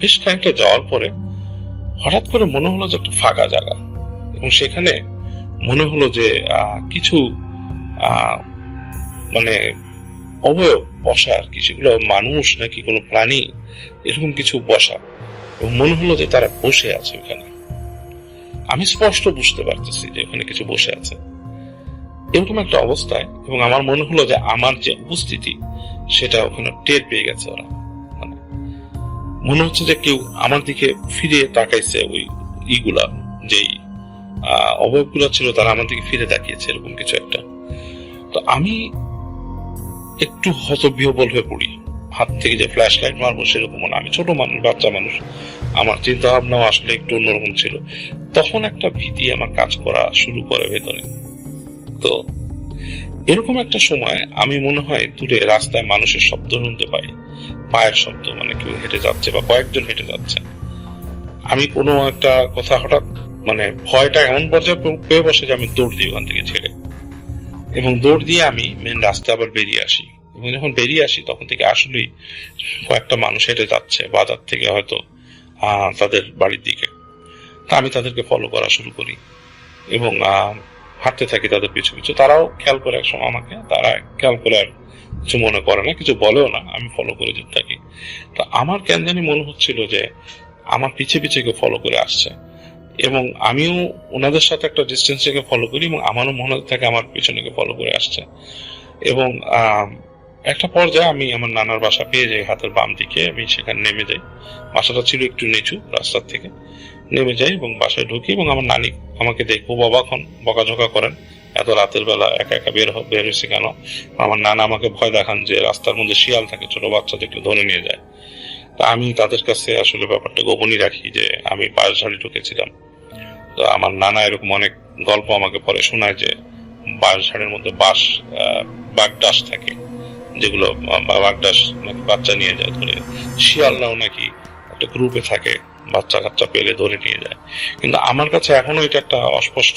Speaker 4: বেশ খানিকটা যাওয়ার পরে হঠাৎ করে মনে হলো যে একটা ফাঁকা জায়গা, এবং সেখানে মনে হলো যে কিছু মানে অবয়ব বসা আর কি, সেগুলো মানুষ নাকি কোনো প্রাণী, এরকম কিছু বসা, এবং মনে হলো যে তারা বসে আছে ওখানে। আমি স্পষ্ট বুঝতে পারতেছি যে ওখানে কিছু বসে আছে এরকম একটা অবস্থায়, এবং আমার মনে হলো যে আমার যে উপস্থিতি সেটা ওখানে টের পেয়ে গেছে ওরা। মানে মনে হচ্ছে যে কেউ আমার দিকে ফিরে তাকাইছে, ওই ইগুলা যেই অবয়বগুলো ছিল তারা আমার দিকে ফিরে তাকিয়েছে, এরকম কিছু একটা। তো আমি একটু হতবিহ্বল হয়ে পড়ি, হাত থেকে যে ফ্ল্যাশ লাইট মারবো সেরকম না, আমি ছোট মানুষ, বাচ্চা মানুষ, আমার চিন্তা ভাবনাও আসলে একটু অন্যরকম ছিল। তখন একটা ভীতি আমার কাজ করা শুরু করে ভেতরে। তো এরকম একটা সময় আমি মনে হয় দূরে রাস্তায় মানুষের শব্দ শুনতে পাই, পায়ের শব্দ, মানে কেউ হেঁটে যাচ্ছে বা কয়েকজন হেঁটে যাচ্ছে। আমি কোনো একটা কথা হঠাৎ মানে ভয়টা এমন পর্যায়ে পেয়ে বসে যে আমি দৌড় দিই ওখান থেকে ছেড়ে, এবং দৌড় দিয়ে আমি মেন রাস্তায় আবার বেরিয়ে আসি। এবং যখন বেরিয়ে আসি তখন থেকে আসলেই কয়েকটা মানুষ হেঁটে যাচ্ছে বাজার থেকে হয়তো তাদের বাড়ির দিকে। তা আমি তাদেরকে ফলো করা শুরু করি এবং হাঁটতে থাকি তাদের পিছু পিছু। তারাও খেয়াল করে এক সময় আমাকে, তারা খেয়াল করে আর কিছু মনে করে না, কিছু বলেও না, আমি ফলো করে যেতে থাকি। তো আমার কেন জানি মনে হচ্ছিল যে আমার পিছে পিছে কেউ ফলো করে আসছে, এবং আমিও ওনাদের সাথে একটা ডিস্টেন্স থেকে ফলো করি, এবং আমারও মনে হতে থাকে আমার পিছনে কেউ ফলো করে আসছে। এবং একটা পর্যায়ে আমি আমার নানার বাসা পেয়ে যাই হাতের বাম দিকে, আমি সেখানে নেমে যাই। বাসাটা ছিল একটু নিচু রাস্তার থেকে, নেমে যাই এবং বাসায় ঢুকি, এবং আমার নানি আমাকে দেখবো অবাক হন, বকাঝকা করেন, এত রাতের বেলা একা একা বের হয়েছে কেন। আমার নানা আমাকে ভয় দেখান যে রাস্তার মধ্যে শিয়াল থাকে, ছোট বাচ্চা দেখলে ধরে নিয়ে যায়। তা আমি তাদের কাছে আসলে ব্যাপারটা গোপনই রাখি যে আমি বাঁশঝাড়ে ঢুকেছিলাম। তো আমার নানা এরকম অনেক গল্প আমাকে পরে শোনায় যে বাঁশঝাড়ের মধ্যে বাগডাস থাকে, যেগুলো বাগডাস নাকি বাচ্চা নিয়ে যায় ধরে, শিয়ালরাও নাকি একটা গ্রুপে থাকে, বাচ্চা কাচ্চা পেলে ধরে নিয়ে যায়। কিন্তু আমার কাছে এখনো এটা একটা অস্পষ্ট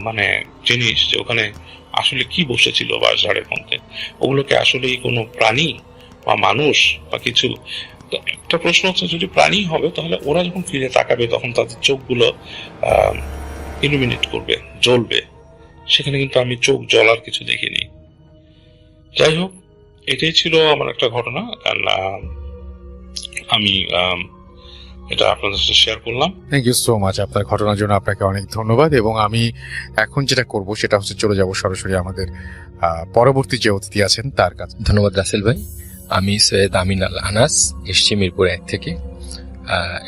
Speaker 4: মানে জিনিস যে ওখানে আসলে কি বসেছিল বাঁশঝাড়ের মধ্যে, ওগুলোকে আসলেই কোনো প্রাণী বা মানুষ বা কিছু। তো একটা প্রশ্ন হচ্ছে, যদি প্রাণী হবে তাহলে ওরা যখন ফিরে তাকাবে তখন তাদের চোখগুলো ইলুমিনেট করবে, জ্বলবে। সেখানে কিন্তু আমি চোখ জ্বলার কিছু দেখিনি। যাই হোক, এটাই ছিল আমার একটা ঘটনা, কারণ আমি এটা আপনাদের সাথে শেয়ার করলাম।
Speaker 1: থ্যাংক ইউ সো মাচ আপনার ঘটনার জন্য, আপনাকে অনেক ধন্যবাদ। এবং আমি এখন যেটা করব সেটা হচ্ছে চলে যাব সরাসরি আমাদের পরবর্তী যে অতিথি আছেন তার কাছে।
Speaker 5: ধন্যবাদ রাসেল ভাই। আমি সৈয়দ আমিন আল আনাস, এসছি মিরপুর 1 থেকে।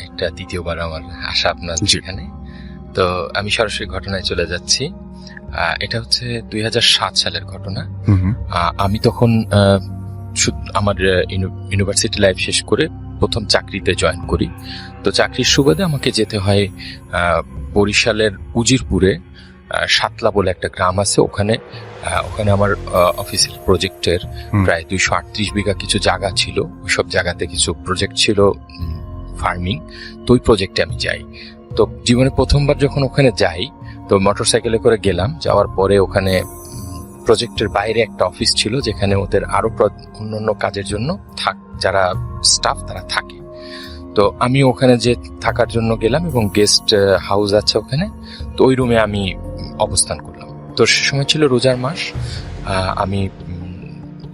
Speaker 5: একটা দ্বিতীয়বার আমার আসা আপনার এখানে। তো আমি সরাসরি ঘটনায় চলে যাচ্ছি। এটা হচ্ছে 2007 সালের ঘটনা। আমি তখন আমার ইউনিভার্সিটি লাইফ শেষ করে প্রথম চাকরিতে জয়েন করি। তো চাকরির সুবাদে আমাকে যেতে হয় বরিশালের উজিরপুরে সাতলা বলে একটা গ্রাম আছে, ওখানে আমার অফিসের প্রজেক্টের প্রায় 238 বিঘা কিছু জায়গা ছিল। ওইসব জায়গাতে কিছু প্রজেক্ট ছিল ফার্মিং, তো ওই প্রজেক্টে আমি যাই। তো জীবনে প্রথমবার যখন ওখানে যাই, তো মোটরসাইকেলে করে গেলাম। যাওয়ার পরে ওখানে প্রজেক্টের বাইরে একটা অফিস ছিল যেখানে ওদের আরো অন্যান্য কাজের জন্য যারা স্টাফ তারা থাকে। তো আমি ওখানে যে থাকার জন্য গেলাম, এবং গেস্ট হাউস আছে ওখানে। তো ওই রুমে আমি অবস্থান করলাম। তো সে সময় ছিল রোজার মাস। আমি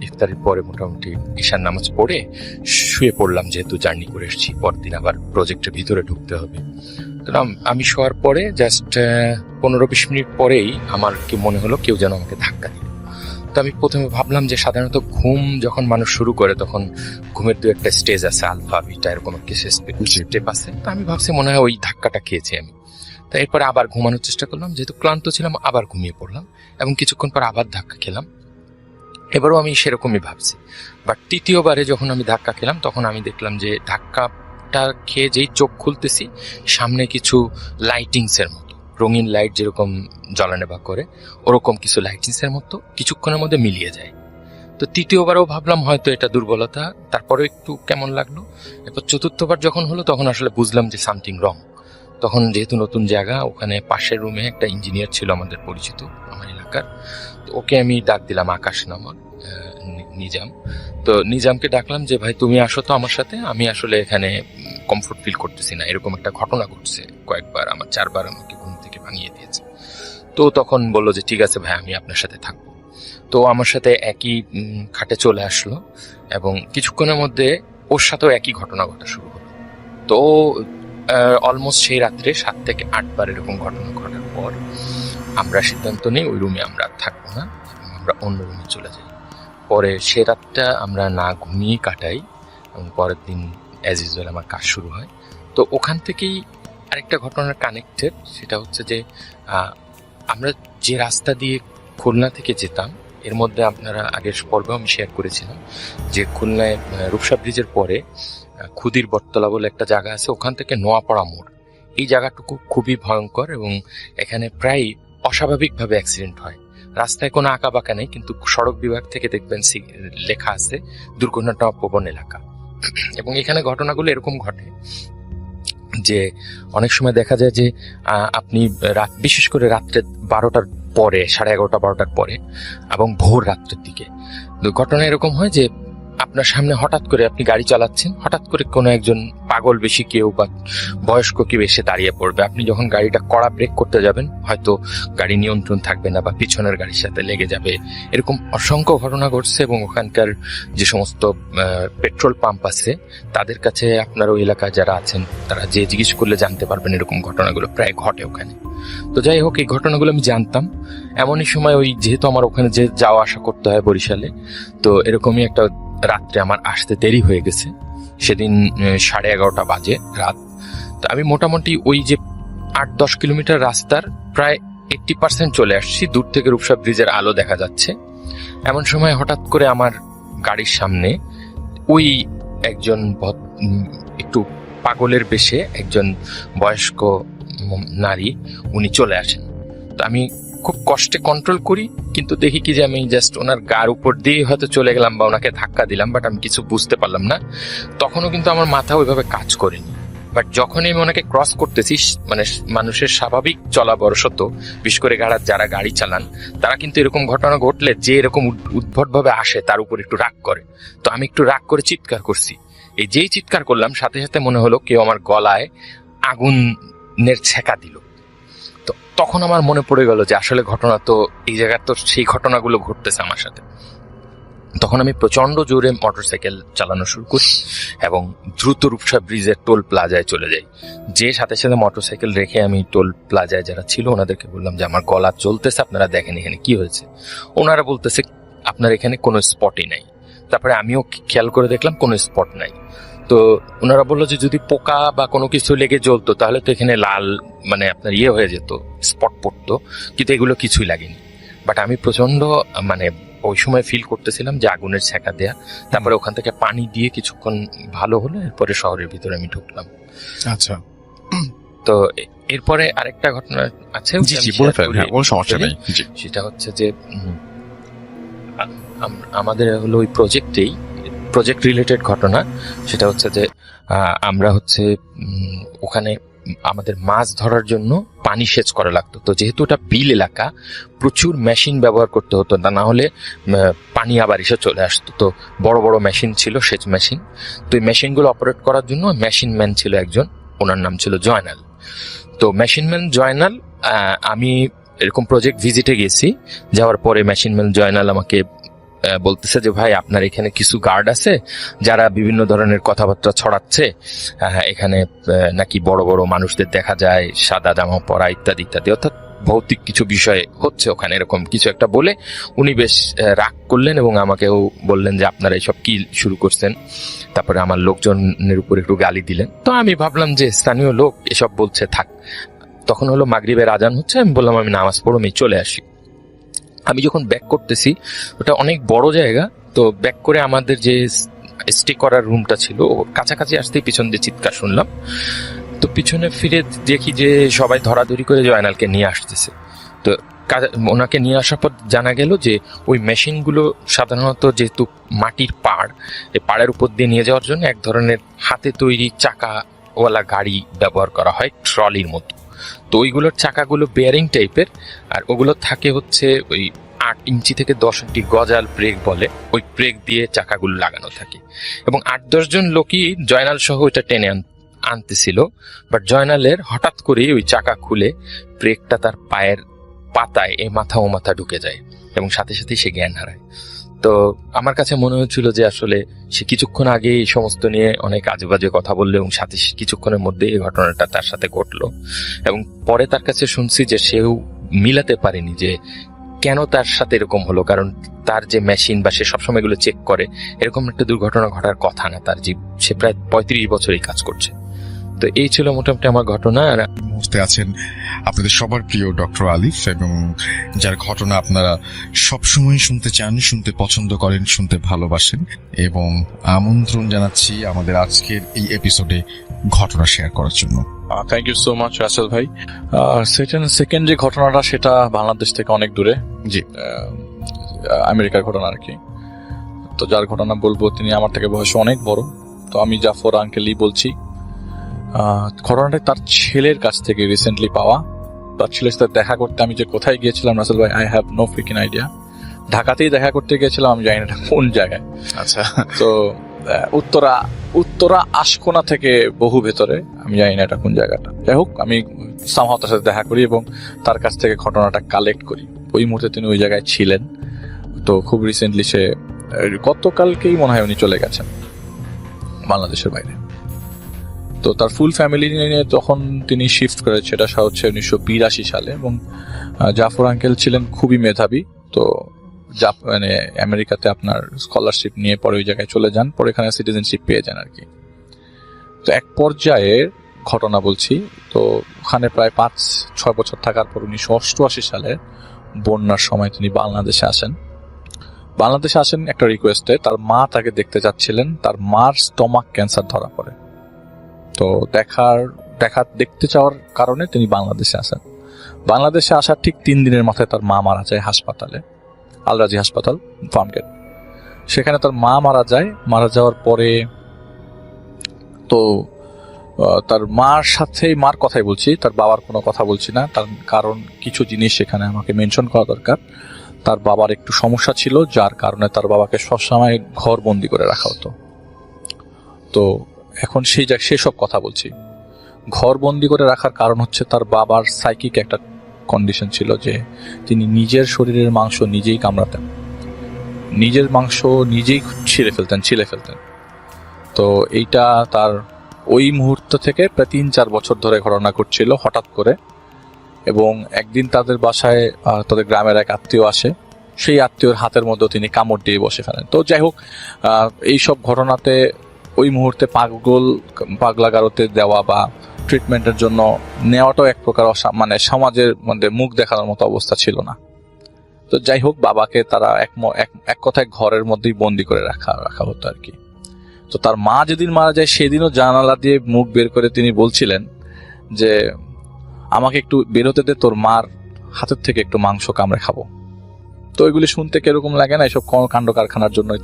Speaker 5: ইফতারের পরে মোটামুটি ঈশার নামাজ পড়ে শুয়ে পড়লাম, যেহেতু জার্নি করে এসেছি, পরদিন আবার প্রজেক্টের ভিতরে ঢুকতে হবে। তো আমি শোয়ার পরে জাস্ট 15-20 মিনিট পরেই আমার কি মনে হলো কেউ যেন আমাকে ধাক্কা দিল। তো তো আমি প্রথমে ভাবলাম যে সাধারণত ঘুম যখন মানুষ শুরু করে তখন ঘুমের দু একটা স্টেজ আছে, আলফা বিটা এরকম কিছু স্টেপ আছে। তো আমি ভাবছি মনে হয় ওই ধাক্কাটা খেয়েছি আমি। তো এরপরে আবার ঘুমানোর চেষ্টা করলাম, যেহেতু ক্লান্ত ছিলাম আবার ঘুমিয়ে পড়লাম এবং কিছুক্ষণ পর আবার ধাক্কা খেলাম। এবারও আমি সেরকমই ভাবছি, বাট তৃতীয়বারে যখন আমি ধাক্কা খেলাম তখন আমি দেখলাম যে ধাক্কাটা খেয়ে যেই চোখ খুলতেছি সামনে কিছু লাইটিংসের মতো, রঙিন লাইট যেরকম জ্বলানেবা করে ওরকম কিছু লাইটিংসের মতো কিছুক্ষণের মধ্যে মিলিয়ে যায়। তো তৃতীয়বারও ভাবলাম হয়তো এটা দুর্বলতা, তারপরেও একটু কেমন লাগলো। এরপর চতুর্থবার যখন হলো তখন আসলে বুঝলাম যে সামথিং রং। তখন যেহেতু নতুন জায়গা, ওখানে পাশের রুমে একটা ইঞ্জিনিয়ার ছিল আমাদের পরিচিত আমার এলাকার, তো ওকে আমি ডাক দিলাম, আকাশ নামক নিজাম। তো নিজামকে ডাকলাম যে ভাই তুমি আসো তো আমার সাথে, আমি আসলে এখানে কমফোর্ট ফিল করতেছি না, এরকম একটা ঘটনা ঘটছে কয়েকবার, আমার 4 বার আমাকে ঘুম থেকে ভাঙিয়ে দিয়েছে। তো তখন বললো যে ঠিক আছে ভাই আমি আপনার সাথে থাকবো। তো আমার সাথে একই খাটে চলে আসলো এবং কিছুক্ষণের মধ্যে ওর সাথেও একই ঘটনা ঘটা শুরু হলো। তো অলমোস্ট সেই রাত্রে 7 থেকে 8 বার এরকম ঘটনা ঘটার পর আমরা সিদ্ধান্ত নিই ওই রুমে আমরা থাকবো না এবং আমরা অন্য রুমে চলে যাই। পরে সে রাতটা আমরা না ঘুমিয়ে কাটাই এবং পরের দিন অ্যাজ ইউজুয়াল আমার কাজ শুরু হয়। তো ওখান থেকেই আরেকটা ঘটনার কানেক্টেড, সেটা হচ্ছে যে আমরা যে রাস্তা দিয়ে খুলনা থেকে যেতাম, এর মধ্যে আপনারা আগের পর্বেও আমি শেয়ার করেছিলাম যে খুলনায় রূপসা ব্রিজের পরে ক্ষুদির বটতলা বলে একটা জায়গা আছে, ওখান থেকে নোয়াপাড়া মোড়, এই জায়গাটুকু খুবই ভয়ঙ্কর এবং এখানে প্রায় অস্বাভাবিকভাবে অ্যাক্সিডেন্ট হয়। রাস্তায় কোনো আঁকা বাঁকা নেই, কিন্তু সড়ক বিভাগ থেকে দেখবেন লেখা আছে দুর্ঘটনা প্রবণ এলাকা। এবং এখানে ঘটনাগুলো এরকম ঘটে যে অনেক সময় দেখা যায় যে আপনি বিশেষ করে রাত্রে 12টার পরে, 11:30 12টার পরে এবং ভোর রাত্রের দিকে ঘটনা এরকম হয় যে আপনার সামনে হঠাৎ করে আপনি গাড়ি চালাচ্ছেন, হঠাৎ করে কোনো একজন পাগল বেশি কেউ বা বয়স্ক কেউ এসে দাঁড়িয়ে পড়বে। আপনি যখন গাড়িটা কড়া ব্রেক করতে যাবেন হয়তো গাড়ি নিয়ন্ত্রণ থাকবে না বা পিছনের গাড়ির সাথে লেগে যাবে, এরকম অসংখ্য ঘটনা ঘটছে। এবং ওখানকার যে সমস্ত পেট্রোল পাম্প আছে তাদের কাছে আপনার ওই এলাকায় যারা আছেন তারা যে জিজ্ঞেস করলে জানতে পারবেন এরকম ঘটনাগুলো প্রায় ঘটে ওখানে। তো যাই হোক, এই ঘটনাগুলো আমি জানতাম। এমনই সময় ওই যেহেতু আমার ওখানে যে যাওয়া আসা করতে হয় বরিশালে, তো এরকমই একটা রাত্রে আমার আসতে দেরি হয়ে গেছে। সেদিন 11:30 বাজে রাত। তো আমি মোটামুটি ওই যে 8-10 কিলোমিটার রাস্তার প্রায় 80% চলে আসছি, দূর থেকে রূপসা ব্রিজের আলো দেখা যাচ্ছে। এমন সময় হঠাৎ করে আমার গাড়ির সামনে ওই একজন একটু পাগলের বেশে একজন বয়স্ক নারী উনি চলে আসেন। তো আমি খুব কষ্টে কন্ট্রোল করি, কিন্তু দেখি কি যে আমি জাস্ট ওনার গার উপর দিয়ে হয়তো চলে গেলাম বা ওনাকে ধাক্কা দিলাম, বাট আমি কিছু বুঝতে পারলাম না। তখনও কিন্তু আমার মাথা ওইভাবে কাজ করেনি। বাট যখনই আমি ওনাকে ক্রস করতেছি, মানে মানুষের স্বাভাবিক চলা বরসত, বিশেষ করে যারা গাড়ি চালান তারা কিন্তু এরকম ঘটনা ঘটলে যে এরকম উদ্ভট ভাবে আসে তার উপর একটু রাগ করে। তো আমি একটু রাগ করে চিৎকার করছি। এই যেই চিৎকার করলাম সাথে সাথে মনে হলো কেউ আমার গলায় আগুনের ছেঁকা দিল। তো তখন আমার মনে পড়ে গেল যে আসলে ঘটনা তো এই জায়গার তো সেই ঘটনাগুলো ঘটতেছে আমার সাথে। তখন আমি প্রচন্ড জোরে মোটরসাইকেল চালানো শুরু করি এবং দ্রুত রূপসা ব্রিজের টোল প্লাজায় চলে যাই। যে সাথে সাথে মোটরসাইকেল রেখে আমি টোল প্লাজায় যারা ছিল ওনাদেরকে বললাম যে আমার গলা চলতেছে, আপনারা দেখেন এখানে কি হয়েছে। ওনারা বলতেছে আপনার এখানে কোনো স্পটই নাই। তারপরে আমিও খেয়াল করে দেখলাম কোনো স্পট নাই। তো ওনারা বললো যে যদি পোকা বা কোনো কিছু লেগে জ্বলতো তাহলে তো এখানে লাল মানে আপনার হয়ে যেত, স্পট পড়তো, কিন্তু এগুলো কিছুই লাগেনি। বাট আমি প্রচন্ড মানে ওই সময় ফিল করতেছিলাম যে আগুনের ছেঁকা দেয়া। তারপরে ওখান থেকে পানি দিয়ে কিছুক্ষণ ভালো হলো, এরপরে শহরের ভিতরে আমি ঢুকলাম।
Speaker 1: আচ্ছা,
Speaker 5: তো এরপরে আরেকটা ঘটনা আছে, সেটা হচ্ছে যে আমাদের হলো ওই প্রজেক্ট রিলেটেড ঘটনা। সেটা হচ্ছে যে আমরা হচ্ছে ওখানে আমাদের মাছ ধরার জন্য পানি সেচ করা লাগতো। তো যেহেতু এটা বিল এলাকা, প্রচুর মেশিন ব্যবহার করতে হতো, না হলে পানি আবার এসে চলে আসতো। তো বড় বড় মেশিন ছিল, সেচ মেশিন। তো এই মেশিনগুলো অপারেট করার জন্য মেশিন ম্যান ছিল একজন, ওনার নাম ছিল জয়নাল। তো মেশিন ম্যান জয়নাল, আমি এরকম প্রজেক্ট ভিজিটে গেছি, যাওয়ার পরে মেশিন ম্যান জয়নাল আমাকে বলতেছে যে ভাই আপনার এখানে কিছু গার্ড আছে যারা বিভিন্ন ধরনের কথাবার্তা ছড়াচ্ছে, এখানে নাকি বড় বড় মানুষদের দেখা যায় সাদা জামা পরা ইত্যাদি ইত্যাদি, অর্থাৎ ভৌতিক কিছু বিষয় হচ্ছে ওখানে, এরকম কিছু একটা বলে উনি বেশ রাগ করলেন এবং আমাকেও বললেন যে আপনারা এসব কি শুরু করছেন। তারপরে আমার লোকজনের উপর একটু গালি দিলেন। তো আমি ভাবলাম যে স্থানীয় লোক এসব বলছে, থাক। তখন হলো মাগরিবের আজান হচ্ছে, আমি বললাম আমি নামাজ পড়ো, আমি চলে আসি। আমি যখন ব্যাক করতেছি, ওটা অনেক বড় জায়গা, তো ব্যাক করে আমাদের যে স্টে করার রুমটা ছিল ওর কাছাকাছি আসতেই পিছন দিয়ে চিৎকার শুনলাম। তো পিছনে ফিরে দেখি যে সবাই ধরাধরি করে জয়নালকে নিয়ে আসতেছে। তো ওনাকে নিয়ে আসার পর জানা গেল যে ওই মেশিনগুলো সাধারণত যেহেতু মাটির পাড়, এই পাড়ের উপর দিয়ে নিয়ে যাওয়ার জন্য এক ধরনের হাতে তৈরি চাকাওয়ালা গাড়ি ব্যবহার করা হয়, ট্রলির মতো। তো ওইগুলোর চাকাগুলো বেয়ারিং টাইপের, আর ওগুলো থাকে হচ্ছে ওই 8 ইঞ্চি থেকে 10 ইঞ্চি গজাল ব্রেক বলে, ওই ব্রেক দিয়ে চাকাগুলো লাগানো থাকে। এবং 8-10 জন লোকই জয়নাল সহ ওইটা টেনে আনতেছিল। বাট জয়নালের হঠাৎ করেই ওই চাকা খুলে ব্রেকটা তার পায়ের পাতায় এ মাথা ও মাথা ঢুকে যায় এবং সাথে সাথেই সে জ্ঞান হারায়। তো আমার কাছে মনে হচ্ছিল যে আসলে সে কিছুক্ষণ আগে এই সমস্ত নিয়ে অনেক আজেবাজে কথা বললো এবং সাথে কিছুক্ষণের মধ্যে এই ঘটনাটা তার সাথে ঘটলো। এবং পরে তার কাছে শুনছি যে সেও মিলাতে পারেনি যে কেন তার সাথে এরকম হলো, কারণ তার যে মেশিন বা সে সবসময় এগুলো চেক করে, এরকম একটা দুর্ঘটনা ঘটার কথা না। তার সে প্রায় 35 বছরই কাজ করছে। তো এই ছিল মোটামুটি আমার ঘটনা। আর
Speaker 1: মুহূর্তে আছেন আপনাদের সবার প্রিয় ডক্টর আলিফ, এবং যার ঘটনা আপনারা সবসময় শুনতে চান, শুনতে পছন্দ করেন, শুনতে ভালোবাসেন, এবং আমন্ত্রণ জানাচ্ছি আমাদের আজকের এই এপিসোডে ঘটনা শেয়ার করার জন্য।
Speaker 2: Thank you so much Rasel ভাই। সেকেন্ড যে ঘটনাটা সেটা বাংলাদেশ থেকে অনেক দূরে,
Speaker 1: জি,
Speaker 2: আমেরিকার ঘটনা আর কি। তো যার ঘটনা বলবো তিনি আমার থেকে বয়সে অনেক বড়। তো আমি জাফর আঙ্কেলই বলছি। ঘটনাটা তার ছেলের কাছ থেকে রিসেন্টলি পাওয়া। তার ছেলের সাথে দেখা করতে আমি যে কোথায় গিয়েছিলাম রাসেল ভাই, I have no freaking idea. ঢাকাতেই দেখা করতে গিয়েছিলাম, আমি জানি না কোন জায়গায়।
Speaker 1: আচ্ছা,
Speaker 2: তো উত্তরা আশকোনা থেকে বহু ভেতরে, আমি জানি না এটা কোন জায়গাটা। যাই হোক, আমি সামহাও তার সাথে দেখা করি এবং তার কাছ থেকে ঘটনাটা কালেক্ট করি। ওই মুহূর্তে তিনি ওই জায়গায় ছিলেন। তো খুব রিসেন্টলি সে গতকালকেই মনে হয় উনি চলে গেছেন বাংলাদেশের বাইরে। তো তার ফুল ফ্যামিলি নিয়ে তখন তিনি শিফট করেছে, এটা হচ্ছে 1982 সালে। এবং জাফর আঙ্কেল ছিলেন খুবই মেধাবী। তো মানে আমেরিকাতে আপনার স্কলারশিপ নিয়ে পরে ওই জায়গায় চলে যান, পরে এখানে সিটিজেনশিপ পেয়ে যান আর কি। তো এক পর্যায়ে ঘটনা বলছি, তো ওখানে প্রায় 5-6 বছর থাকার পর 1988 সালে বন্যার সময় তিনি বাংলাদেশে আসেন একটা রিকোয়েস্টে। তার মা তাকে দেখতে যাচ্ছিলেন, তার মার স্টমাক ক্যান্সার ধরা পড়ে। তো দেখতে চাওয়ার কারণে তিনি বাংলাদেশে আসেন। বাংলাদেশে আসার ঠিক 3 দিনের মাথায় তার মা মারা যায় হাসপাতালে, আলরাজি হাসপাতাল, ফার্মগেট। সেখানে তার মা মারা যায়। মারা যাওয়ার পরে তো তার মার কথাই বলছি, তার বাবার কোনো কথা বলছি না। তার কারণ কিছু জিনিস সেখানে আমাকে মেনশন করা দরকার। তার বাবার একটু সমস্যা ছিল, যার কারণে তার বাবাকে সবসময় ঘর বন্দি করে রাখা হতো। তো এখন সেসব কথা বলছি। ঘর বন্দি করে রাখার কারণ হচ্ছে তার বাবার সাইকিক একটা কন্ডিশন ছিল, যে তিনি নিজের শরীরের মাংস নিজেই কামড়াতেন, নিজের মাংস নিজেই ছিঁড়ে ফেলতেন। তো এইটা তার ওই মুহূর্ত থেকে প্রায় 3-4 বছর ধরে ঘটনা ঘটছিল হঠাৎ করে। এবং একদিন তাদের বাসায় তাদের গ্রামের এক আত্মীয় আসে, সেই আত্মীয়র হাতের মধ্যে তিনি কামড় দিয়ে বসে ফেলেন। তো যাই হোক, এইসব ঘটনাতে ওই মুহূর্তে পাগলাগারোতে দেওয়া বা ট্রিটমেন্টের জন্য নেওয়াটাও এক প্রকার মানে সমাজের মধ্যে মুখ দেখানোর মতো অবস্থা ছিল না। তো যাই হোক, বাবাকে তারা এক কথায় ঘরের মধ্যেই বন্দি করে রাখা হতো আর কি। তো তার মা যেদিন মারা যায় সেদিনও জানালা দিয়ে মুখ বের করে তিনি বলছিলেন যে আমাকে একটু বেরোতে দে, তোর মার হাতের থেকে একটু মাংস কামড়ে খাবো। তো এগুলি শুনতে কিরকম লাগে না? এসব কাণ্ড কারখানার জন্যই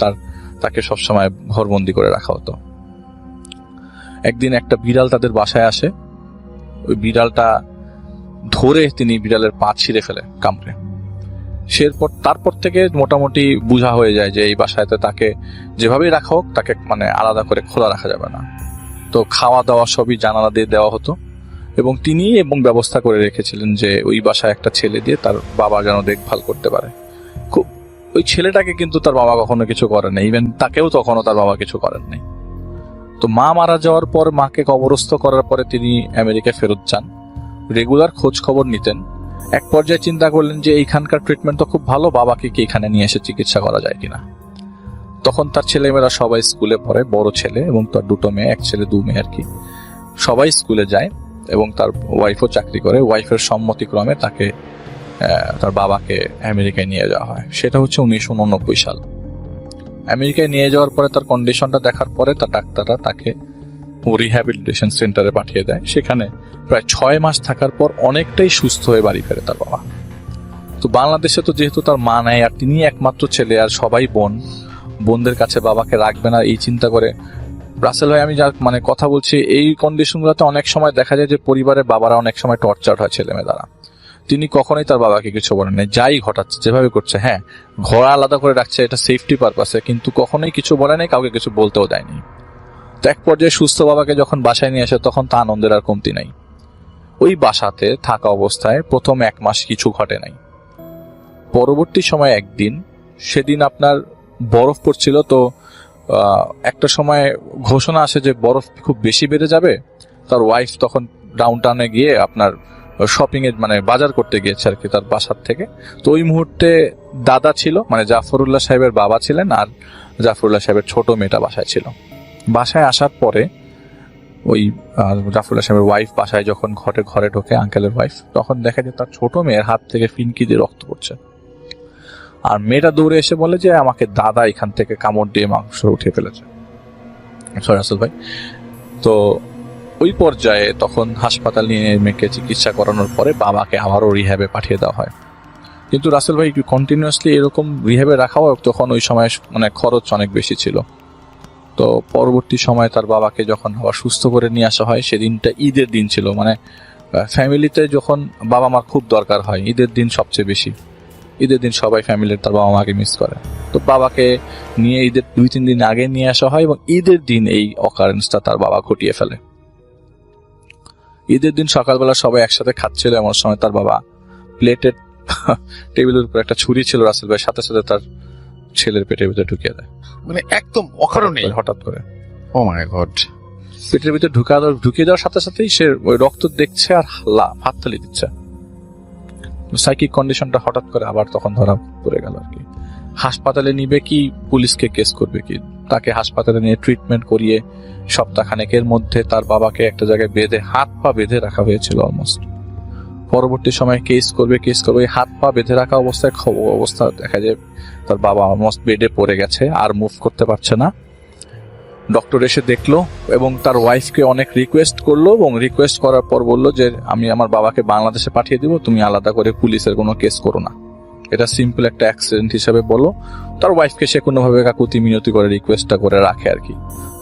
Speaker 2: তাকে সবসময় ঘরবন্দি করে রাখা হতো। একদিন একটা বিড়াল তাদের বাসায় আসে, ওই বিড়ালটা ধরে তিনি বিড়ালের পা ছিঁড়ে ফেলে কামড়ে। তারপর থেকে মোটামুটি বোঝা হয়ে যায় যে এই বাসায়তে তাকে যেভাবেই রাখা হোক, তাকে মানে আলাদা করে খোলা রাখা যাবে না। তো খাওয়া দাওয়া সবই জানালা দিয়ে দেওয়া হতো। এবং তিনি ব্যবস্থা করে রেখেছিলেন যে ওই বাসায় একটা ছেলে দিয়ে তার বাবা যেন দেখভাল করতে পারে। ওই ছেলেটাকে কিন্তু তার বাবা কখনো কিছু করেন নাই, ইভেন তাকেও তখনও তার বাবা কিছু করেন নাই। তো মা মারা যাওয়ার পর, মাকে কবরস্থ করার পরে তিনি আমেরিকায় ফেরত যান। রেগুলার খোঁজ খবর নিতেন এক পর্যায়ে চিন্তা করলেন যে এইখানকার ট্রিটমেন্ট তো খুব ভালো, বাবাকে কি এখানে নিয়ে এসে চিকিৎসা করা যায় কিনা। তখন তার ছেলেমেয়েরা সবাই স্কুলে পড়ে, বড় ছেলে এবং তার দুটো মেয়ে, এক ছেলে 2 মেয়ে আর কি, সবাই স্কুলে যায় এবং তার ওয়াইফও চাকরি করে। ওয়াইফের সম্মতিক্রমে তাকে তার বাবাকে আমেরিকায় নিয়ে যাওয়া হয়। সেটা হচ্ছে 1989 সাল। আমেরিকায় নিয়ে যাওয়ার পরে তার কন্ডিশনটা দেখার পরে তার ডাক্তাররা তাকে রিহ্যাবিলিটেশন সেন্টারে পাঠিয়ে দেয়। সেখানে প্রায় 6 মাস থাকার পর অনেকটাই সুস্থ হয়ে বাড়ি ফেরে তার বাবা। তো বাংলাদেশে তো যেহেতু তার মা নাই আর তিনি একমাত্র ছেলে আর সবাই বোনদের কাছে বাবাকে রাখবে না, এই চিন্তা করে রাসেল ভাই আমি যা মানে কথা বলছি, এই কন্ডিশনগুলোতে অনেক সময় দেখা যায় যে পরিবারের বাবারা অনেক সময় টর্চার হয় ছেলে মেয়ে দ্বারা। তিনি কখনোই তার বাবাকে কিছু বলেন নাই, যাই ঘটাচ্ছে যেভাবে করছে, হ্যাঁ ঘর আলাদা করে রাখছে এটা সেফটি পারপাসে, কিন্তু কখনোই কিছু বলে নাই, কাউকে কিছু বলতেও দেয়নি। তো এক পর্যায়ে সুস্থ বাবাকে যখন বাসায় নিয়ে আসে তখন তা আনন্দের আর কমতি নাই। ওই বাসাতে থাকা অবস্থায় প্রথম 1 মাস কিছু ঘটে নাই। পরবর্তী সময় একদিন, সেদিন আপনার বরফ পড়ছিল, তো একটা সময় ঘোষণা আসে যে বরফ খুব বেশি বেড়ে যাবে। তার ওয়াইফ তখন ডাউন টাউনে গিয়ে আপনার শপিং এর মানে বাজার করতে গিয়েছে আর কি তার বাসার থেকে। তো ওই মুহূর্তে দাদা ছিল, মানে জাফরুল্লাহ সাহেবের বাবা ছিলেন, আর জাফরুল্লাহ সাহেবের ছোট মেয়েটা বাসায় ছিল। বাসায় আসার পরে ওই জাফরুল্লাহ সাহেবের ওয়াইফ বাসায় যখন ঘরে ঢোকে, আঙ্কেলের ওয়াইফ, তখন দেখা যায় তার ছোট মেয়ের হাত থেকে ফিনকি দিয়ে রক্ত পড়ছে। আর মেয়েটা দৌড়ে এসে বলে যে আমাকে দাদা এখান থেকে কামড় দিয়ে মাংস উঠিয়ে ফেলেছে। সরি রাসেল ভাই। তো ওই পর্যায়ে তখন হাসপাতাল নিয়ে মেয়েকে চিকিৎসা করানোর পরে বাবাকে আবারও রিহ্যাবে পাঠিয়ে দেওয়া হয়। কিন্তু রাসেল ভাই কন্টিনিউয়াসলি এরকম রিহ্যাবে রাখাও তখন ওই সময় মানে খরচ অনেক বেশি ছিল। তো পরবর্তী সময়ে তার বাবাকে যখন আবার সুস্থ করে নিয়ে আসা হয়, সেদিনটা ঈদের দিন ছিল। মানে ফ্যামিলিতে যখন বাবা মার খুব দরকার হয়, ঈদের দিন সবচেয়ে বেশি। ঈদের দিন সবাই ফ্যামিলির তার বাবা মাকে মিস করে। তো বাবাকে নিয়ে ঈদের 2-3 দিন আগে নিয়ে আসা হয় এবং ঈদের দিন এই অকারেন্সটা তার বাবা ঘটিয়ে ফেলে। ঈদের দিন সকালবেলা সবাই একসাথে খাচ্ছিল, এমন সময় তার বাবা প্লেটের টেবিলের উপর একটা ছুরি ছিল রাসেল ভাই, সাথে সাথে তার ছেলের পেটের ভিতরে ঢুকিয়ে দেয়,
Speaker 1: মানে একদম অকারণে,
Speaker 2: হঠাৎ করে।
Speaker 1: ও মাই গড।
Speaker 2: পেটের ভিতরে ঢুকিয়ে দেওয়ার সাথে সাথেই সে ওই রক্ত দেখছে আর হাততালি দিচ্ছে। সাইকিক কন্ডিশনটা হঠাৎ করে আবার তখন ধরা পড়ে গেল আর কি। হাসপাতালে নিবে কি, পুলিশকে কেস করবে কি, তাকে হাসপাতালে নিয়ে ট্রিটমেন্ট করিয়ে সপ্তাহখানেকের মধ্যে তার বাবাকে একটা জায়গায় বেঁধে, হাত পা বেঁধে রাখা হয়েছিল অলমোস্ট। পরবর্তী সময় কেস করবে, হাত পা বেঁধে রাখা অবস্থা দেখা যায় তার বাবা অলমোস্ট বেডে পড়ে গেছে, আর মুভ করতে পারছে না। ডক্টর এসে দেখলো এবং তার ওয়াইফকে অনেক রিকোয়েস্ট করলো, এবং রিকোয়েস্ট করার পর বললো যে আমি আমার বাবাকে বাংলাদেশে পাঠিয়ে দিব, তুমি আলাদা করে পুলিশের কোনো কেস করো না, এটা সিম্পল একটা অ্যাক্সিডেন্ট হিসেবে বলো। তার ওয়াইফকে সে কোনোভাবে কাকুতি মিনতি করে রিকোয়েস্টটা করে রাখে আর কি।